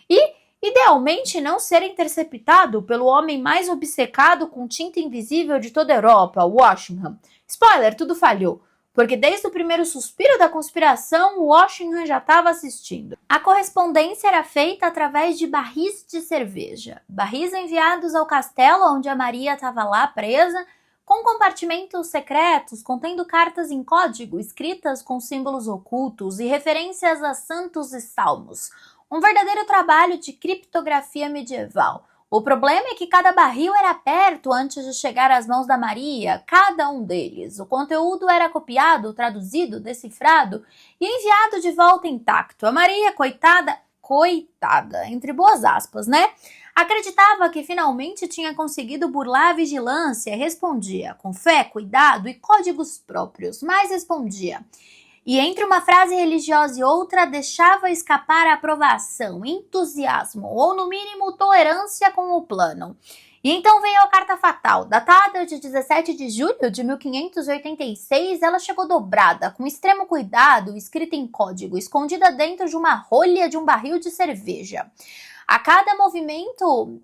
e, idealmente, não ser interceptado pelo homem mais obcecado com tinta invisível de toda a Europa, Washington. Spoiler, tudo falhou, porque desde o primeiro suspiro da conspiração, Washington já estava assistindo. A correspondência era feita através de barris de cerveja. Barris enviados ao castelo onde a Maria estava lá presa, com compartimentos secretos contendo cartas em código escritas com símbolos ocultos e referências a santos e salmos. Um verdadeiro trabalho de criptografia medieval. O problema é que cada barril era aberto antes de chegar às mãos da Maria, cada um deles. O conteúdo era copiado, traduzido, decifrado e enviado de volta intacto. A Maria, coitada, entre boas aspas, né? Acreditava que finalmente tinha conseguido burlar a vigilância e respondia com fé, cuidado e códigos próprios, mas respondia. e entre uma frase religiosa e outra deixava escapar a aprovação, entusiasmo ou, no mínimo, tolerância com o plano. E então veio a carta fatal. Datada de 17 de julho de 1586, ela chegou dobrada, com extremo cuidado, escrita em código, escondida dentro de uma rolha de um barril de cerveja. A cada movimento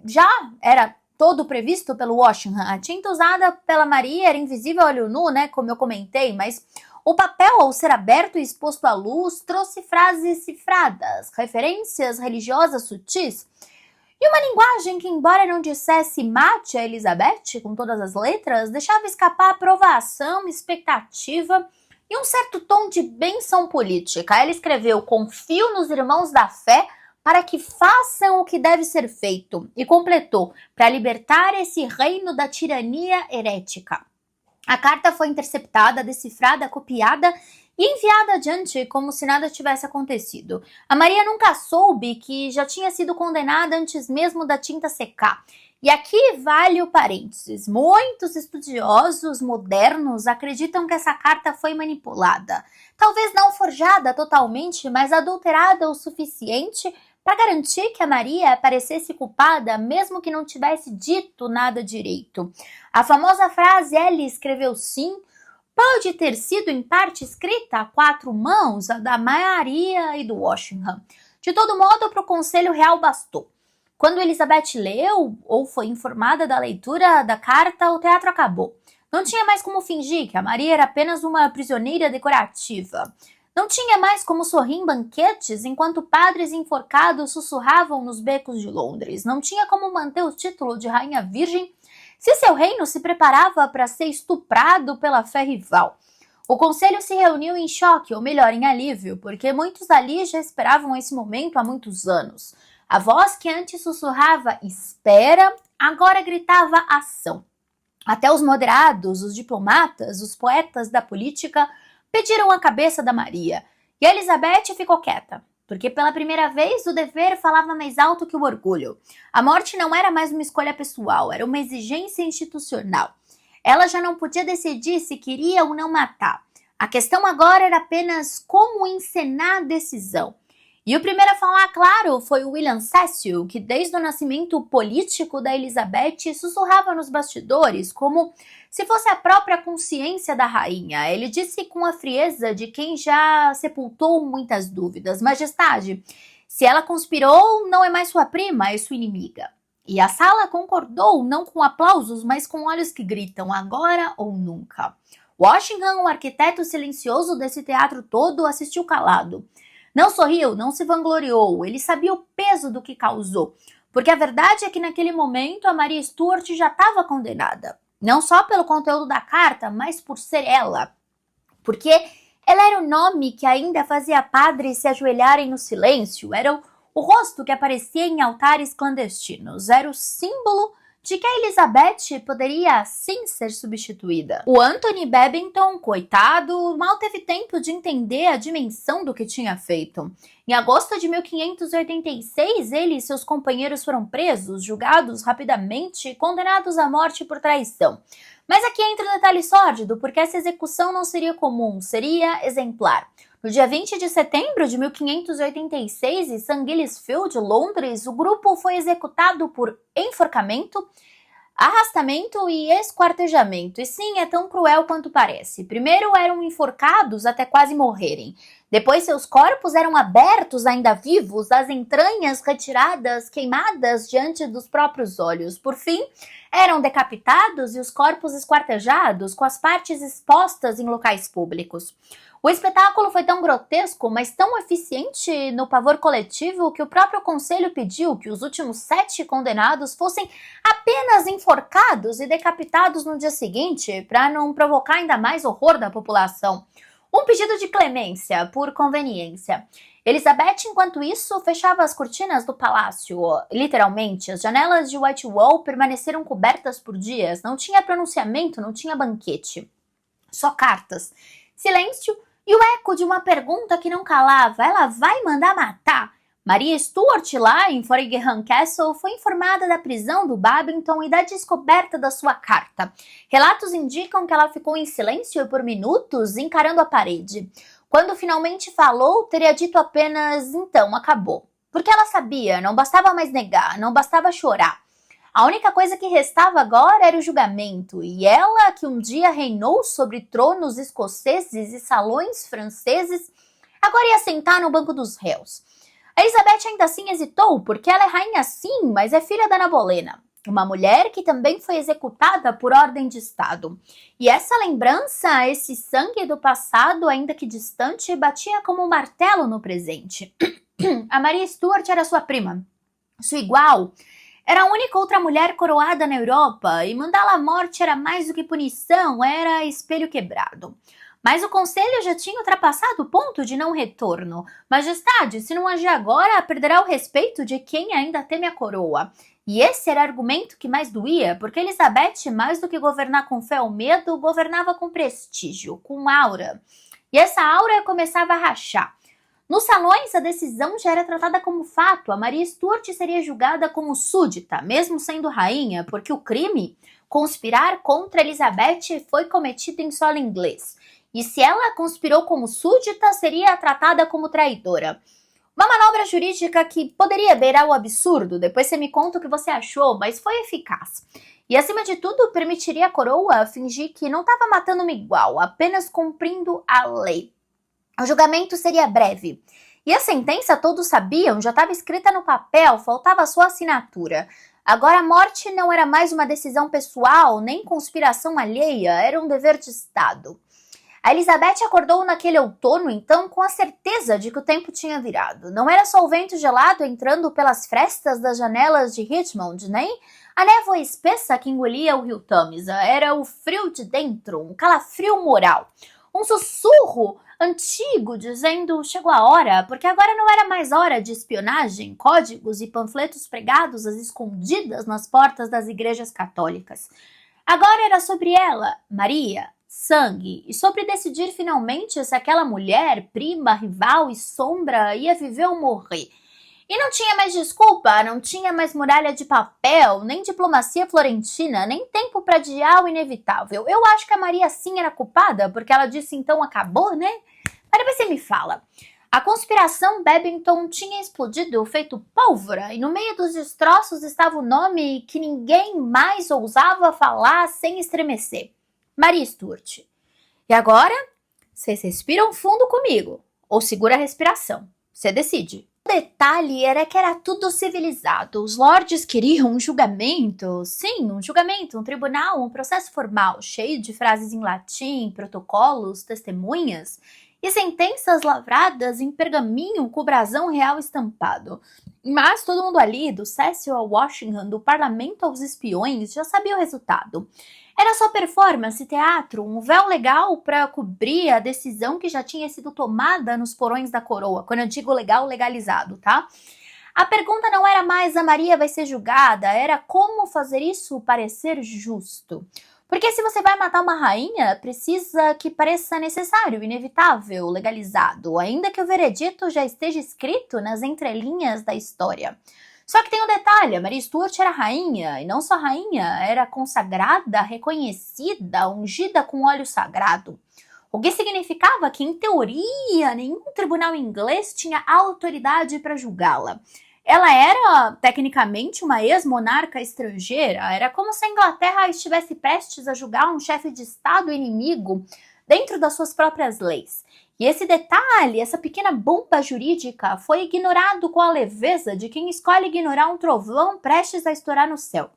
já era todo previsto pelo Washington. A tinta usada pela Maria era invisível a olho nu, né, como eu comentei, mas o papel, ao ser aberto e exposto à luz, trouxe frases cifradas, referências religiosas sutis, e uma linguagem que, embora não dissesse mate a Elizabeth com todas as letras, deixava escapar aprovação, expectativa e um certo tom de bênção política. Ela escreveu: confio nos irmãos da fé para que façam o que deve ser feito, e completou: para libertar esse reino da tirania herética. A carta foi interceptada, decifrada, copiada e enviada adiante como se nada tivesse acontecido. A Maria nunca soube que já tinha sido condenada antes mesmo da tinta secar. E aqui vale o parênteses. Muitos estudiosos modernos acreditam que essa carta foi manipulada. Talvez não forjada totalmente, mas adulterada o suficiente para garantir que a Maria parecesse culpada, mesmo que não tivesse dito nada direito. A famosa frase "ela escreveu sim" pode ter sido em parte escrita a quatro mãos, a da Maria e do Washington. De todo modo, para o Conselho Real bastou. Quando Elizabeth leu ou foi informada da leitura da carta, o teatro acabou. Não tinha mais como fingir que a Maria era apenas uma prisioneira decorativa. Não tinha mais como sorrir em banquetes enquanto padres enforcados sussurravam nos becos de Londres. Não tinha como manter o título de Rainha Virgem se seu reino se preparava para ser estuprado pela fé rival. O conselho se reuniu em choque, ou melhor, em alívio, porque muitos ali já esperavam esse momento há muitos anos. A voz que antes sussurrava "espera", agora gritava "ação". Até os moderados, os diplomatas, os poetas da política pediram a cabeça da Maria. E a Elizabeth ficou quieta, porque pela primeira vez o dever falava mais alto que o orgulho. A morte não era mais uma escolha pessoal, era uma exigência institucional. Ela já não podia decidir se queria ou não matar. A questão agora era apenas como encenar a decisão. E o primeiro a falar, claro, foi o William Cecil, que desde o nascimento político da Elizabeth sussurrava nos bastidores, como se fosse a própria consciência da rainha. Ele disse com a frieza de quem já sepultou muitas dúvidas: Majestade, se ela conspirou, não é mais sua prima, é sua inimiga. E a sala concordou, não com aplausos, mas com olhos que gritam: agora ou nunca. Washington, o arquiteto silencioso desse teatro todo, assistiu calado. Não sorriu, não se vangloriou, ele sabia o peso do que causou, porque a verdade é que naquele momento a Maria Stuart já estava condenada, não só pelo conteúdo da carta, mas por ser ela, porque ela era o nome que ainda fazia padres se ajoelharem no silêncio, era o rosto que aparecia em altares clandestinos, era o símbolo de que a Elizabeth poderia sim ser substituída. O Anthony Babington, coitado, mal teve tempo de entender a dimensão do que tinha feito. Em agosto de 1586, ele e seus companheiros foram presos, julgados rapidamente e condenados à morte por traição. Mas aqui entra um detalhe sórdido, porque essa execução não seria comum, seria exemplar. No dia 20 de setembro de 1586, em St. Giles Field, Londres, o grupo foi executado por enforcamento, arrastamento e esquartejamento. E sim, é tão cruel quanto parece. Primeiro eram enforcados até quase morrerem. Depois seus corpos eram abertos ainda vivos, as entranhas retiradas, queimadas diante dos próprios olhos. Por fim, eram decapitados e os corpos esquartejados, com as partes expostas em locais públicos. O espetáculo foi tão grotesco, mas tão eficiente no pavor coletivo, que o próprio conselho pediu que os últimos 7 condenados fossem apenas enforcados e decapitados no dia seguinte, para não provocar ainda mais horror da população. Um pedido de clemência, por conveniência. Elizabeth, enquanto isso, fechava as cortinas do palácio. Literalmente, as janelas de Whitehall permaneceram cobertas por dias. Não tinha pronunciamento, não tinha banquete. Só cartas. Silêncio e o eco de uma pergunta que não calava: ela vai mandar matar? Maria Stuart, lá em Foringham Castle, foi informada da prisão do Babington e da descoberta da sua carta. Relatos indicam que ela ficou em silêncio por minutos, encarando a parede. Quando finalmente falou, teria dito apenas, então, acabou. Porque ela sabia, não bastava mais negar, não bastava chorar. A única coisa que restava agora era o julgamento, e ela, que um dia reinou sobre tronos escoceses e salões franceses, agora ia sentar no banco dos réus. Elizabeth ainda assim hesitou, porque ela é rainha sim, mas é filha da Ana Bolena, uma mulher que também foi executada por ordem de Estado. E essa lembrança, esse sangue do passado, ainda que distante, batia como um martelo no presente. A Maria Stuart era sua prima, sua igual. Era a única outra mulher coroada na Europa, e mandá-la à morte era mais do que punição, era espelho quebrado. Mas o conselho já tinha ultrapassado o ponto de não retorno. Majestade, se não agir agora, perderá o respeito de quem ainda teme a coroa. E esse era o argumento que mais doía, porque Elizabeth, mais do que governar com fé ou medo, governava com prestígio, com aura. E essa aura começava a rachar. Nos salões, a decisão já era tratada como fato. A Maria Stuart seria julgada como súdita, mesmo sendo rainha, porque o crime, conspirar contra Elizabeth, foi cometido em solo inglês. E se ela conspirou como súdita, seria tratada como traidora. Uma manobra jurídica que poderia beirar o absurdo, depois você me conta o que você achou, mas foi eficaz. E acima de tudo, permitiria à coroa fingir que não estava matando uma igual, apenas cumprindo a lei. O julgamento seria breve. E a sentença, todos sabiam, já estava escrita no papel, faltava só a assinatura. Agora a morte não era mais uma decisão pessoal, nem conspiração alheia, era um dever de Estado. A Elizabeth acordou naquele outono, então, com a certeza de que o tempo tinha virado. Não era só o vento gelado entrando pelas frestas das janelas de Richmond, nem a névoa espessa que engolia o rio Tâmisa. Era o frio de dentro, um calafrio moral. Um sussurro antigo dizendo chegou a hora, porque agora não era mais hora de espionagem, códigos e panfletos pregados às escondidas nas portas das igrejas católicas. Agora era sobre ela, Maria, sangue, e sobre decidir finalmente se aquela mulher, prima, rival e sombra, ia viver ou morrer. E não tinha mais desculpa, não tinha mais muralha de papel, nem diplomacia florentina, nem tempo para adiar o inevitável. Eu acho que a Maria sim era culpada, porque ela disse então acabou, né? Mas depois você me fala. A conspiração Babington tinha explodido, feito pólvora, e no meio dos destroços estava o nome que ninguém mais ousava falar sem estremecer. Maria Stuart. E agora, vocês respiram fundo comigo, ou segura a respiração. Você decide. O detalhe era que era tudo civilizado. Os lords queriam um julgamento. Sim, um julgamento, um tribunal, um processo formal, cheio de frases em latim, protocolos, testemunhas e sentenças lavradas em pergaminho com o brasão real estampado. Mas todo mundo ali, do Cecil ao Washington, do parlamento aos espiões, já sabia o resultado. Era só performance, teatro, um véu legal para cobrir a decisão que já tinha sido tomada nos porões da coroa. Quando eu digo legal, legalizado, tá? A pergunta não era mais a Maria vai ser julgada, era como fazer isso parecer justo. Porque se você vai matar uma rainha, precisa que pareça necessário, inevitável, legalizado, ainda que o veredito já esteja escrito nas entrelinhas da história. Só que tem um detalhe, a Maria Stuart era rainha, e não só rainha, era consagrada, reconhecida, ungida com óleo sagrado. O que significava que, em teoria, nenhum tribunal inglês tinha autoridade para julgá-la. Ela era, tecnicamente, uma ex-monarca estrangeira, era como se a Inglaterra estivesse prestes a julgar um chefe de Estado inimigo dentro das suas próprias leis. E esse detalhe, essa pequena bomba jurídica, foi ignorado com a leveza de quem escolhe ignorar um trovão prestes a estourar no céu.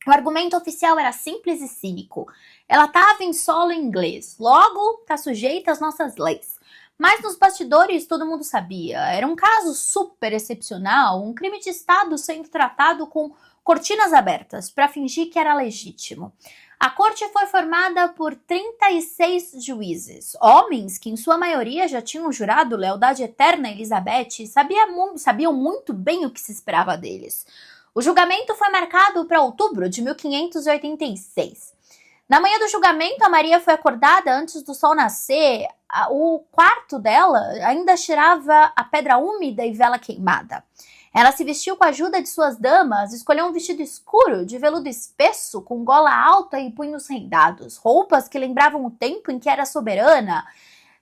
O argumento oficial era simples e cínico. Ela estava em solo inglês, logo está sujeita às nossas leis. Mas nos bastidores todo mundo sabia. Era um caso super excepcional, um crime de Estado sendo tratado com cortinas abertas para fingir que era legítimo. A corte foi formada por 36 juízes, homens que em sua maioria já tinham jurado lealdade eterna a Elizabeth e sabiam muito bem o que se esperava deles. O julgamento foi marcado para outubro de 1586. Na manhã do julgamento, a Maria foi acordada antes do sol nascer. O quarto dela ainda cheirava a pedra úmida e vela queimada. Ela se vestiu com a ajuda de suas damas, escolheu um vestido escuro, de veludo espesso, com gola alta e punhos rendados, roupas que lembravam o tempo em que era soberana,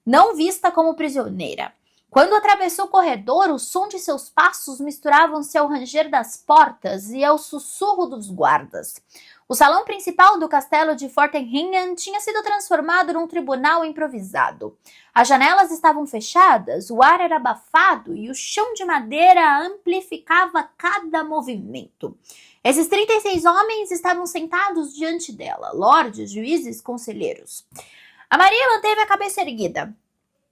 não vista como prisioneira. Quando atravessou o corredor, o som de seus passos misturavam-se ao ranger das portas e ao sussurro dos guardas. O salão principal do castelo de Fortenhingen tinha sido transformado num tribunal improvisado. As janelas estavam fechadas, o ar era abafado e o chão de madeira amplificava cada movimento. Esses 36 homens estavam sentados diante dela, lordes, juízes, conselheiros. A Maria manteve a cabeça erguida.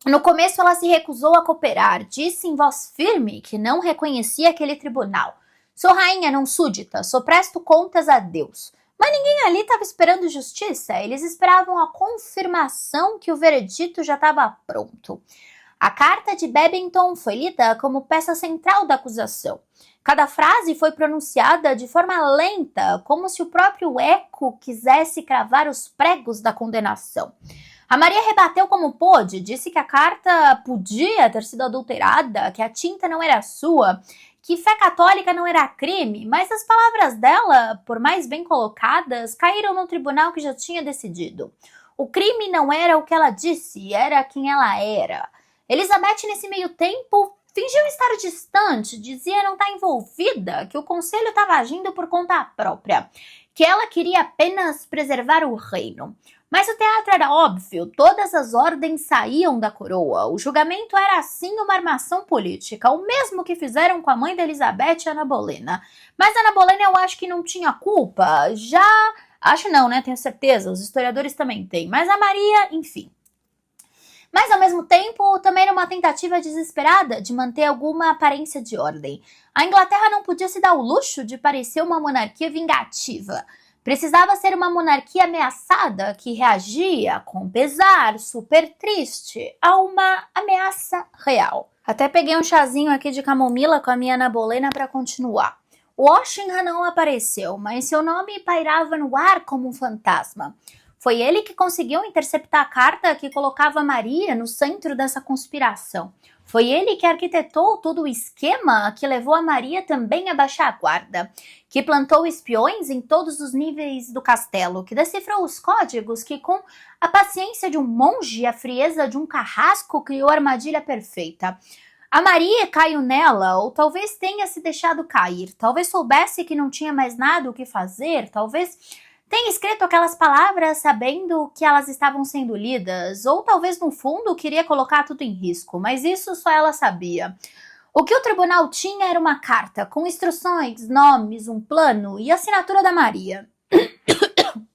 No começo ela se recusou a cooperar, disse em voz firme que não reconhecia aquele tribunal. Sou rainha, não súdita, só presto contas a Deus. Mas ninguém ali estava esperando justiça, eles esperavam a confirmação que o veredito já estava pronto. A carta de Babington foi lida como peça central da acusação. Cada frase foi pronunciada de forma lenta, como se o próprio eco quisesse cravar os pregos da condenação. A Maria rebateu como pôde, disse que a carta podia ter sido adulterada, que a tinta não era sua, que fé católica não era crime, mas as palavras dela, por mais bem colocadas, caíram no tribunal que já tinha decidido. O crime não era o que ela disse, era quem ela era. Elizabeth, nesse meio tempo, fingiu estar distante, dizia não estar envolvida, que o conselho estava agindo por conta própria, que ela queria apenas preservar o reino. Mas o teatro era óbvio, todas as ordens saíam da coroa. O julgamento era assim uma armação política, o mesmo que fizeram com a mãe da Elizabeth, Ana Bolena. Mas Ana Bolena eu acho que não tinha culpa, acho não, né? Tenho certeza, os historiadores também têm. Mas a Maria, enfim. Mas ao mesmo tempo, também era uma tentativa desesperada de manter alguma aparência de ordem. A Inglaterra não podia se dar o luxo de parecer uma monarquia vingativa. Precisava ser uma monarquia ameaçada que reagia com pesar, super triste, a uma ameaça real. Até peguei um chazinho aqui de camomila com a minha Ana Bolena para continuar. Washington não apareceu, mas seu nome pairava no ar como um fantasma. Foi ele que conseguiu interceptar a carta que colocava Maria no centro dessa conspiração. Foi ele que arquitetou todo o esquema que levou a Maria também a baixar a guarda, que plantou espiões em todos os níveis do castelo, que decifrou os códigos, que com a paciência de um monge e a frieza de um carrasco criou a armadilha perfeita. A Maria caiu nela, ou talvez tenha se deixado cair, talvez soubesse que não tinha mais nada o que fazer, talvez tenha escrito aquelas palavras sabendo que elas estavam sendo lidas, ou talvez no fundo queria colocar tudo em risco, mas isso só ela sabia. O que o tribunal tinha era uma carta com instruções, nomes, um plano e a assinatura da Maria.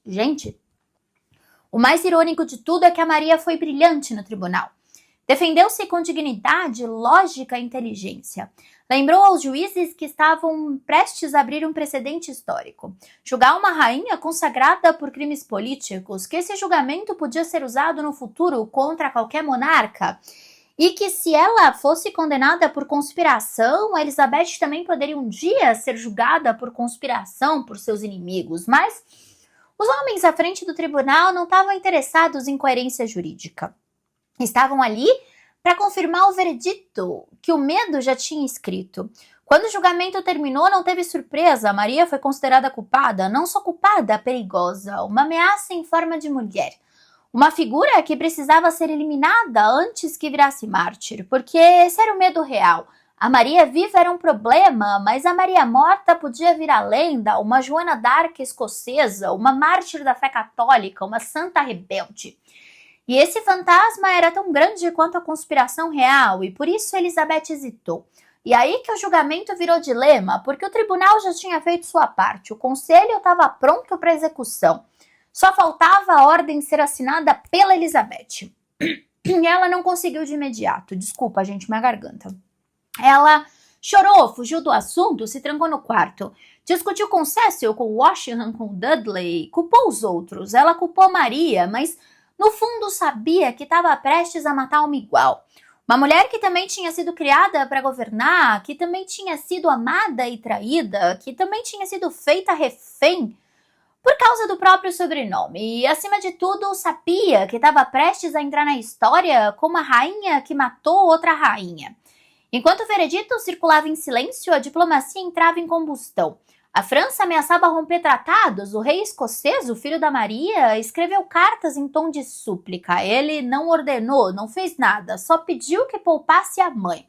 Gente, o mais irônico de tudo é que a Maria foi brilhante no tribunal. Defendeu-se com dignidade, lógica e inteligência. Lembrou aos juízes que estavam prestes a abrir um precedente histórico. Julgar uma rainha consagrada por crimes políticos, que esse julgamento podia ser usado no futuro contra qualquer monarca, e que se ela fosse condenada por conspiração, a Elizabeth também poderia um dia ser julgada por conspiração por seus inimigos. Mas os homens à frente do tribunal não estavam interessados em coerência jurídica. Estavam ali para confirmar o veredito que o medo já tinha escrito. Quando o julgamento terminou, não teve surpresa. Maria foi considerada culpada, não só culpada, perigosa, uma ameaça em forma de mulher. Uma figura que precisava ser eliminada antes que virasse mártir, porque esse era o medo real. A Maria viva era um problema, mas a Maria morta podia virar lenda, uma Joana d'Arc escocesa, uma mártir da fé católica, uma santa rebelde. E esse fantasma era tão grande quanto a conspiração real, e por isso Elizabeth hesitou. E aí que o julgamento virou dilema, porque o tribunal já tinha feito sua parte, o conselho estava pronto para execução. Só faltava a ordem ser assinada pela Elizabeth. E ela não conseguiu de imediato. Desculpa, gente, minha garganta. Ela chorou, fugiu do assunto, se trancou no quarto. Discutiu com Cecil, com Washington, com Dudley, culpou os outros. Ela culpou Maria, mas no fundo sabia que estava prestes a matar uma igual. Uma mulher que também tinha sido criada para governar, que também tinha sido amada e traída, que também tinha sido feita refém. por causa do próprio sobrenome e, acima de tudo, sabia que estava prestes a entrar na história como a rainha que matou outra rainha. Enquanto o veredito circulava em silêncio, a diplomacia entrava em combustão. A França ameaçava romper tratados, o rei escocês, o filho da Maria, escreveu cartas em tom de súplica. Ele não ordenou, não fez nada, só pediu que poupasse a mãe.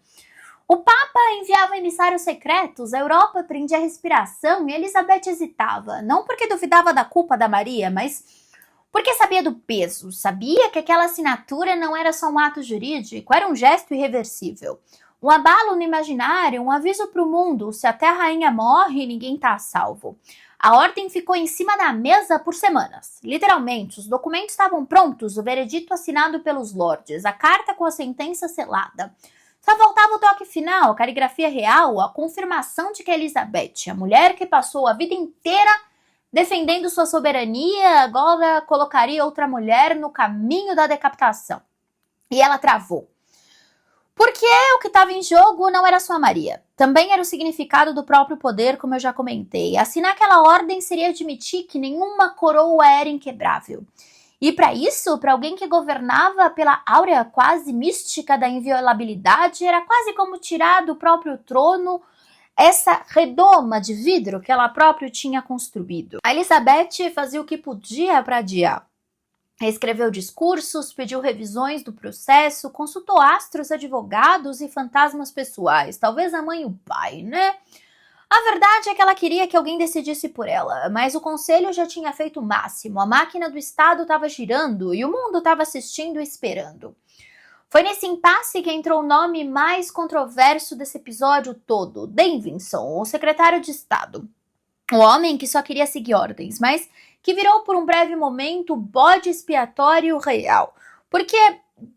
O Papa enviava emissários secretos, a Europa prendia a respiração e Elizabeth hesitava, não porque duvidava da culpa da Maria, mas porque sabia do peso, sabia que aquela assinatura não era só um ato jurídico, era um gesto irreversível. Um abalo no imaginário, um aviso para o mundo, se até a rainha morre, ninguém está a salvo. A ordem ficou em cima da mesa por semanas. Literalmente, os documentos estavam prontos, o veredito assinado pelos lordes, a carta com a sentença selada. Só faltava o toque final, a caligrafia real, a confirmação de que Elizabeth, a mulher que passou a vida inteira defendendo sua soberania, agora colocaria outra mulher no caminho da decapitação. E ela travou. Porque o que estava em jogo não era só a Maria. Também era o significado do próprio poder, como eu já comentei. Assinar aquela ordem seria admitir que nenhuma coroa era inquebrável. E para isso, para alguém que governava pela áurea quase mística da inviolabilidade, era quase como tirar do próprio trono essa redoma de vidro que ela própria tinha construído. A Elizabeth fazia o que podia para adiar. Escreveu discursos, pediu revisões do processo, consultou astros, advogados e fantasmas pessoais, talvez a mãe e o pai, né? A verdade é que ela queria que alguém decidisse por ela, mas o conselho já tinha feito o máximo, a máquina do Estado estava girando e o mundo estava assistindo e esperando. Foi nesse impasse que entrou o nome mais controverso desse episódio todo, Davidson, o secretário de Estado. O homem que só queria seguir ordens, mas que virou por um breve momento o bode expiatório real. Porque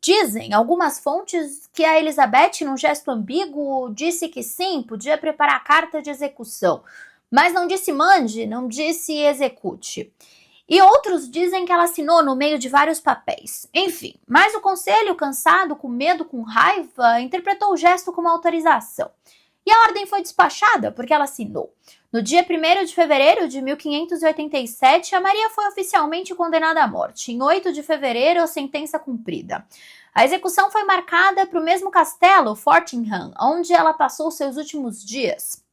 dizem algumas fontes que a Elizabeth, num gesto ambíguo, disse que sim, podia preparar a carta de execução, mas não disse mande, não disse execute. E outros dizem que ela assinou no meio de vários papéis. Enfim, mas o conselho, cansado, com medo, com raiva, interpretou o gesto como autorização. E a ordem foi despachada porque ela assinou. No dia 1º de fevereiro de 1587, a Maria foi oficialmente condenada à morte. Em 8 de fevereiro, a sentença cumprida. A execução foi marcada para o mesmo castelo, Fortingham, onde ela passou seus últimos dias.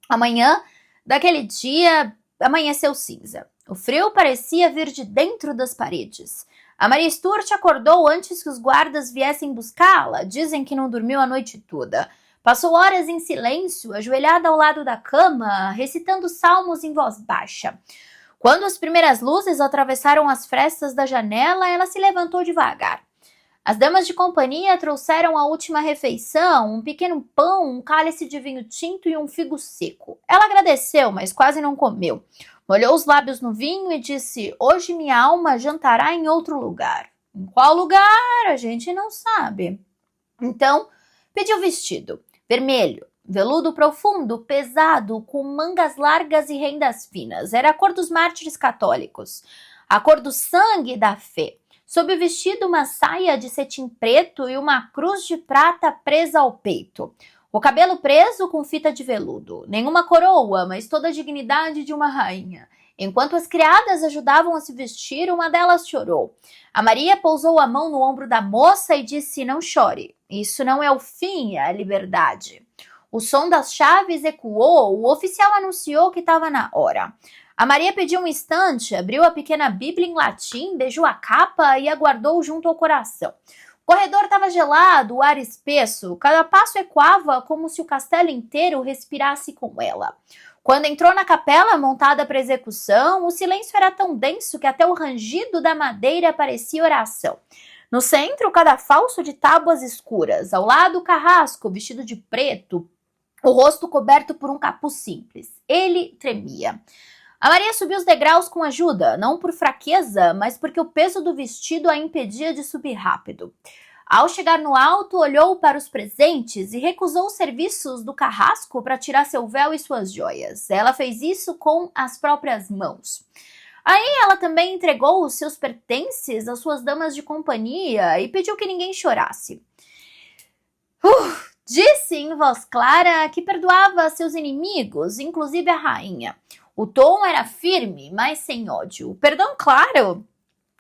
Amanhã daquele dia amanheceu cinza. O frio parecia vir de dentro das paredes. A Maria Stuart acordou antes que os guardas viessem buscá-la. Dizem que não dormiu a noite toda. Passou horas em silêncio, ajoelhada ao lado da cama, recitando salmos em voz baixa. Quando as primeiras luzes atravessaram as frestas da janela, ela se levantou devagar. As damas de companhia trouxeram a última refeição, um pequeno pão, um cálice de vinho tinto e um figo seco. Ela agradeceu, mas quase não comeu. Molhou os lábios no vinho e disse: hoje minha alma jantará em outro lugar. Em qual lugar? A gente não sabe. Então, pediu vestido. Vermelho, veludo profundo, pesado, com mangas largas e rendas finas. Era a cor dos mártires católicos, a cor do sangue e da fé. Sob o vestido, uma saia de cetim preto e uma cruz de prata presa ao peito. O cabelo preso com fita de veludo. Nenhuma coroa, mas toda a dignidade de uma rainha. Enquanto as criadas ajudavam a se vestir, uma delas chorou. A Maria pousou a mão no ombro da moça e disse: não chore, isso não é o fim, é a liberdade. O som das chaves ecoou, o oficial anunciou que estava na hora. A Maria pediu um instante, abriu a pequena Bíblia em latim, beijou a capa e aguardou junto ao coração. O corredor estava gelado, o ar espesso, cada passo ecoava como se o castelo inteiro respirasse com ela. Quando entrou na capela montada para execução, o silêncio era tão denso que até o rangido da madeira parecia oração. No centro, o cadafalso de tábuas escuras. Ao lado, o carrasco, vestido de preto, o rosto coberto por um capuz simples. Ele tremia. A Maria subiu os degraus com ajuda, não por fraqueza, mas porque o peso do vestido a impedia de subir rápido. Ao chegar no alto, olhou para os presentes e recusou os serviços do carrasco para tirar seu véu e suas joias. Ela fez isso com as próprias mãos. Aí ela também entregou os seus pertences às suas damas de companhia e pediu que ninguém chorasse. Disse em voz clara que perdoava seus inimigos, inclusive a rainha. O tom era firme, mas sem ódio. O perdão, claro,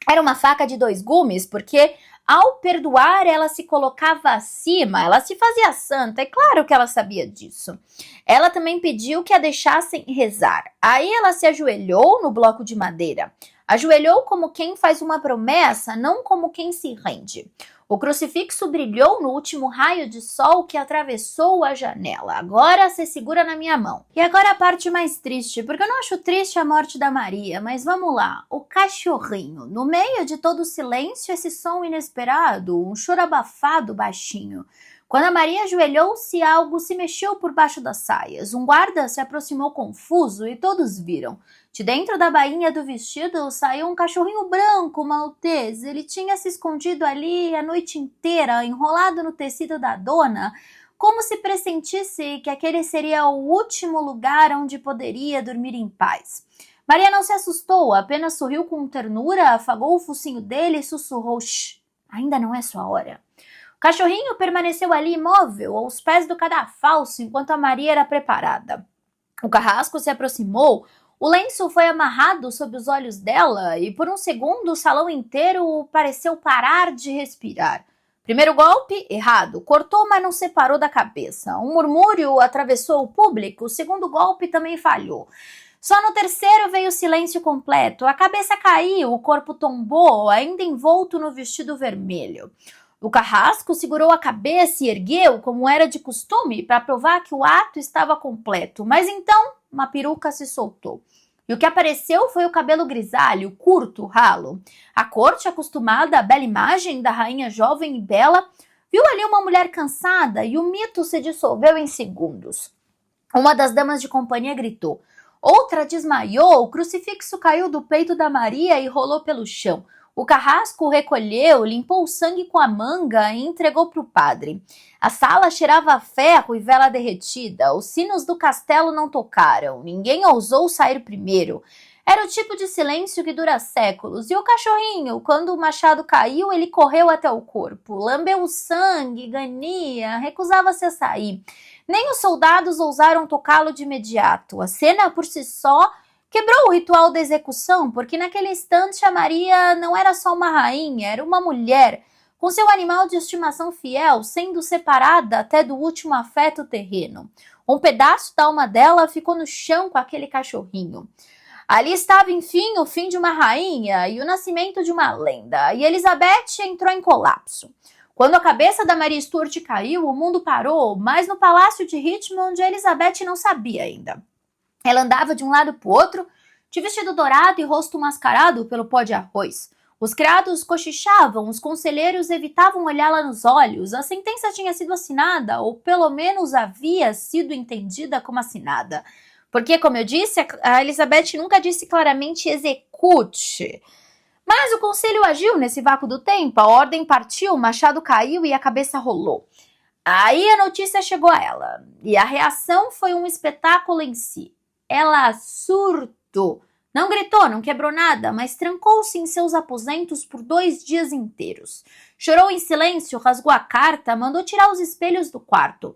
era uma faca de dois gumes, porque ao perdoar ela se colocava acima, ela se fazia santa, é claro que ela sabia disso. Ela também pediu que a deixassem rezar. Aí ela se ajoelhou no bloco de madeira. Ajoelhou como quem faz uma promessa, não como quem se rende. O crucifixo brilhou no último raio de sol que atravessou a janela. Agora se segura na minha mão. E agora a parte mais triste, porque eu não acho triste a morte da Maria, mas vamos lá. O cachorrinho. No meio de todo o silêncio, esse som inesperado, um choro abafado baixinho. Quando a Maria ajoelhou-se, algo se mexeu por baixo das saias. Um guarda se aproximou confuso e todos viram. De dentro da bainha do vestido saiu um cachorrinho branco maltês. Ele tinha se escondido ali a noite inteira, enrolado no tecido da dona, como se pressentisse que aquele seria o último lugar onde poderia dormir em paz. Maria não se assustou, apenas sorriu com ternura, afagou o focinho dele e sussurrou: "Shh, ainda não é sua hora." O cachorrinho permaneceu ali imóvel, aos pés do cadafalso, enquanto a Maria era preparada. O carrasco se aproximou, o lenço foi amarrado sob os olhos dela e por um segundo o salão inteiro pareceu parar de respirar. Primeiro golpe, errado, cortou, mas não separou da cabeça. Um murmúrio atravessou o público, o segundo golpe também falhou. Só no terceiro veio o silêncio completo. A cabeça caiu, o corpo tombou, ainda envolto no vestido vermelho. O carrasco segurou a cabeça e ergueu, como era de costume, para provar que o ato estava completo. Mas então, uma peruca se soltou. E o que apareceu foi o cabelo grisalho, curto, ralo. A corte, acostumada à bela imagem da rainha jovem e bela, viu ali uma mulher cansada e o mito se dissolveu em segundos. Uma das damas de companhia gritou. Outra desmaiou, o crucifixo caiu do peito da Maria e rolou pelo chão. O carrasco o recolheu, limpou o sangue com a manga e entregou para o padre. A sala cheirava a ferro e vela derretida. Os sinos do castelo não tocaram. Ninguém ousou sair primeiro. Era o tipo de silêncio que dura séculos. E o cachorrinho, quando o machado caiu, ele correu até o corpo. Lambeu o sangue, gania, recusava-se a sair. Nem os soldados ousaram tocá-lo de imediato. A cena, por si só, quebrou o ritual da execução, porque naquele instante a Maria não era só uma rainha, era uma mulher, com seu animal de estimação fiel, sendo separada até do último afeto terreno. Um pedaço da alma dela ficou no chão com aquele cachorrinho. Ali estava, enfim, o fim de uma rainha e o nascimento de uma lenda, e Elizabeth entrou em colapso. Quando a cabeça da Maria Stuart caiu, o mundo parou, mas no palácio de Richmond Elizabeth não sabia ainda. Ela andava de um lado para o outro, de vestido dourado e rosto mascarado pelo pó de arroz. Os criados cochichavam, os conselheiros evitavam olhá-la nos olhos. A sentença tinha sido assinada, ou pelo menos havia sido entendida como assinada. Porque, como eu disse, a Elizabeth nunca disse claramente execute. Mas o conselho agiu nesse vácuo do tempo, a ordem partiu, o machado caiu e a cabeça rolou. Aí a notícia chegou a ela, e a reação foi um espetáculo em si. Ela surtou. Não gritou, não quebrou nada, mas trancou-se em seus aposentos por 2 dias inteiros. Chorou em silêncio, rasgou a carta, mandou tirar os espelhos do quarto.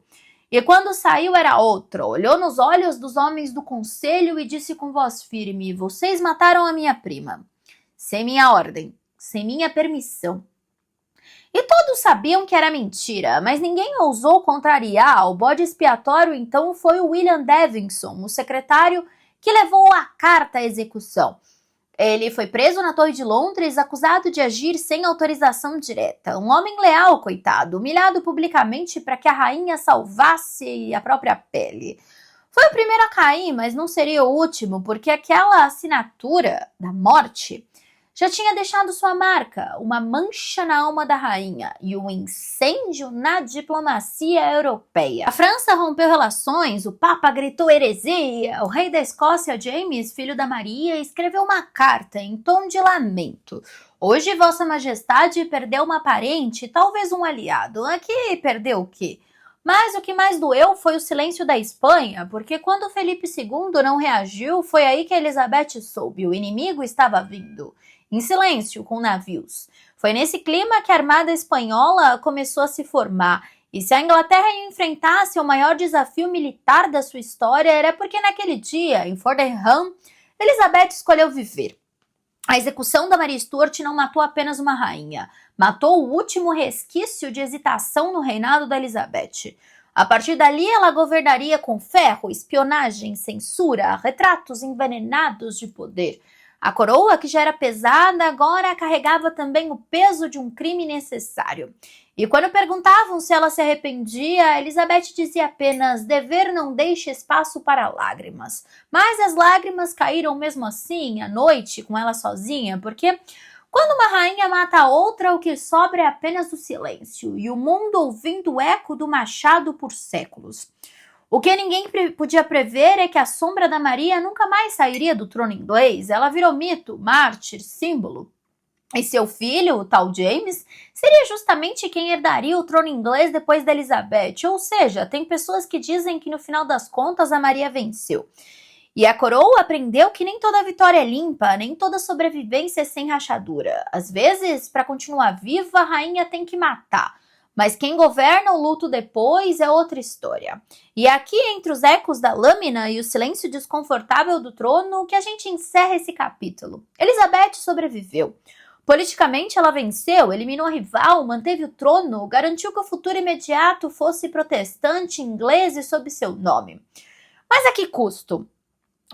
E quando saiu era outra. Olhou nos olhos dos homens do conselho e disse com voz firme: "Vocês mataram a minha prima. Sem minha ordem, sem minha permissão." E todos sabiam que era mentira, mas ninguém ousou contrariar. O bode expiatório então foi o William Davidson, o secretário que levou a carta à execução. Ele foi preso na Torre de Londres, acusado de agir sem autorização direta. Um homem leal, coitado, humilhado publicamente para que a rainha salvasse a própria pele. Foi o primeiro a cair, mas não seria o último, porque aquela assinatura da morte já tinha deixado sua marca, uma mancha na alma da rainha e um incêndio na diplomacia europeia. A França rompeu relações, o Papa gritou heresia, o rei da Escócia, James, filho da Maria, escreveu uma carta em tom de lamento. "Hoje Vossa Majestade perdeu uma parente e talvez um aliado." Aqui perdeu o quê? Mas o que mais doeu foi o silêncio da Espanha, porque quando Felipe II não reagiu, foi aí que Elizabeth soube, o inimigo estava vindo. Em silêncio, com navios. Foi nesse clima que a Armada Espanhola começou a se formar. E se a Inglaterra enfrentasse o maior desafio militar da sua história, era porque naquele dia, em Fordham, Elizabeth escolheu viver. A execução da Maria Stuart não matou apenas uma rainha, matou o último resquício de hesitação no reinado da Elizabeth. A partir dali, ela governaria com ferro, espionagem, censura, retratos envenenados de poder. A coroa, que já era pesada, agora carregava também o peso de um crime necessário. E quando perguntavam se ela se arrependia, Elizabeth dizia apenas: dever não deixa espaço para lágrimas. Mas as lágrimas caíram mesmo assim, à noite, com ela sozinha, porque quando uma rainha mata a outra, o que sobra é apenas o silêncio e o mundo ouvindo o eco do machado por séculos. O que ninguém podia prever é que a sombra da Maria nunca mais sairia do trono inglês. Ela virou mito, mártir, símbolo. E seu filho, o tal James, seria justamente quem herdaria o trono inglês depois da Elizabeth. Ou seja, tem pessoas que dizem que no final das contas a Maria venceu. E a coroa aprendeu que nem toda vitória é limpa, nem toda sobrevivência é sem rachadura. Às vezes, para continuar viva, a rainha tem que matar. Mas quem governa o luto depois é outra história. E é aqui, entre os ecos da lâmina e o silêncio desconfortável do trono, que a gente encerra esse capítulo. Elizabeth sobreviveu. Politicamente, ela venceu, eliminou a rival, manteve o trono, garantiu que o futuro imediato fosse protestante inglês e sob seu nome. Mas a que custo?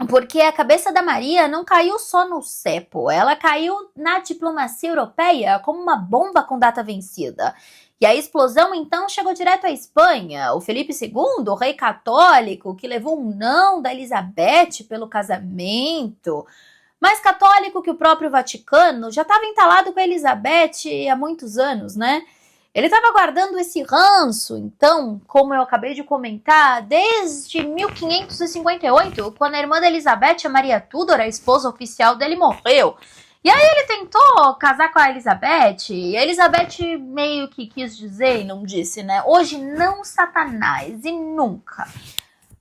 Porque a cabeça da Maria não caiu só no cepo, ela caiu na diplomacia europeia como uma bomba com data vencida. E a explosão então chegou direto à Espanha. O Felipe II, o rei católico, que levou um não da Elizabeth pelo casamento, mais católico que o próprio Vaticano, já estava entalado com a Elizabeth há muitos anos, né? Ele estava guardando esse ranço, então, como eu acabei de comentar, desde 1558, quando a irmã da Elizabeth, a Maria Tudor, a esposa oficial dele, morreu. E aí ele tentou casar com a Elizabeth, e a Elizabeth meio que quis dizer e não disse, né? Hoje não, Satanás, e nunca.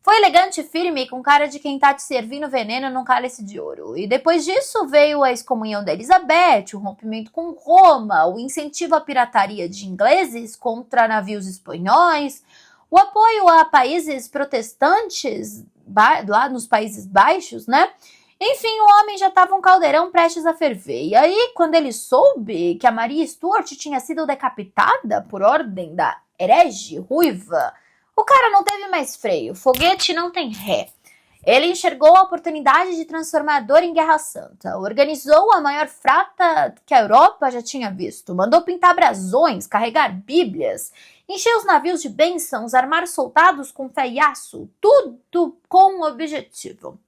Foi elegante e firme, com cara de quem tá te servindo veneno num cálice de ouro. E depois disso veio a excomunhão da Elizabeth, o rompimento com Roma, o incentivo à pirataria de ingleses contra navios espanhóis, o apoio a países protestantes, lá nos Países Baixos, né? Enfim, o homem já estava um caldeirão prestes a ferver. E aí, quando ele soube que a Maria Stuart tinha sido decapitada por ordem da herege ruiva, o cara não teve mais freio, foguete não tem ré. Ele enxergou a oportunidade de transformar a dor em guerra santa, organizou a maior frata que a Europa já tinha visto, mandou pintar brasões, carregar bíblias, encher os navios de bênçãos, armar soldados com fé e aço, tudo com um objetivo: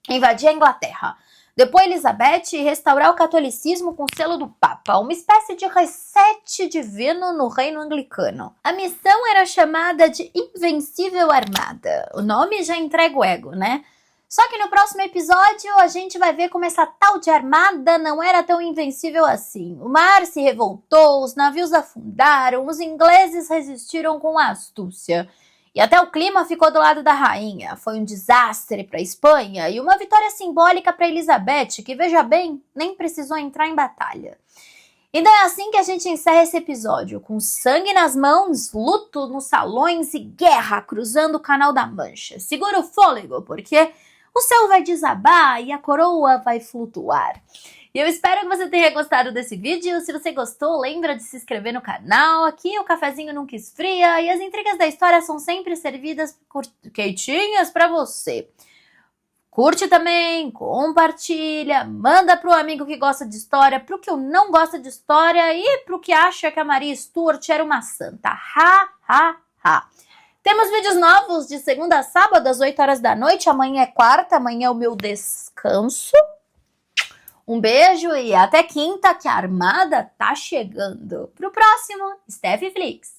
invadir a Inglaterra. Depois Elizabeth restaurar o catolicismo com o selo do Papa, uma espécie de reset divino no reino anglicano. A missão era chamada de Invencível Armada. O nome já entrega o ego, né? Só que no próximo episódio a gente vai ver como essa tal de armada não era tão invencível assim. O mar se revoltou, os navios afundaram, os ingleses resistiram com astúcia. E até o clima ficou do lado da rainha. Foi um desastre para a Espanha e uma vitória simbólica para Elizabeth, que, veja bem, nem precisou entrar em batalha. Então é assim que a gente encerra esse episódio, com sangue nas mãos, luto nos salões e guerra cruzando o Canal da Mancha. Segura o fôlego, porque o céu vai desabar e a coroa vai flutuar. E eu espero que você tenha gostado desse vídeo. Se você gostou, lembra de se inscrever no canal. Aqui o cafezinho nunca esfria e as intrigas da história são sempre servidas quentinhas para você. Curte também, compartilha, manda pro amigo que gosta de história, pro que não gosta de história e pro que acha que a Maria Stuart era uma santa. Ha, ha, ha. Temos vídeos novos de segunda a sábado às 8 horas da noite. Amanhã é quarta, amanhã é o meu descanso. Um beijo e até quinta, que a armada tá chegando. Pro próximo, Steph Flix.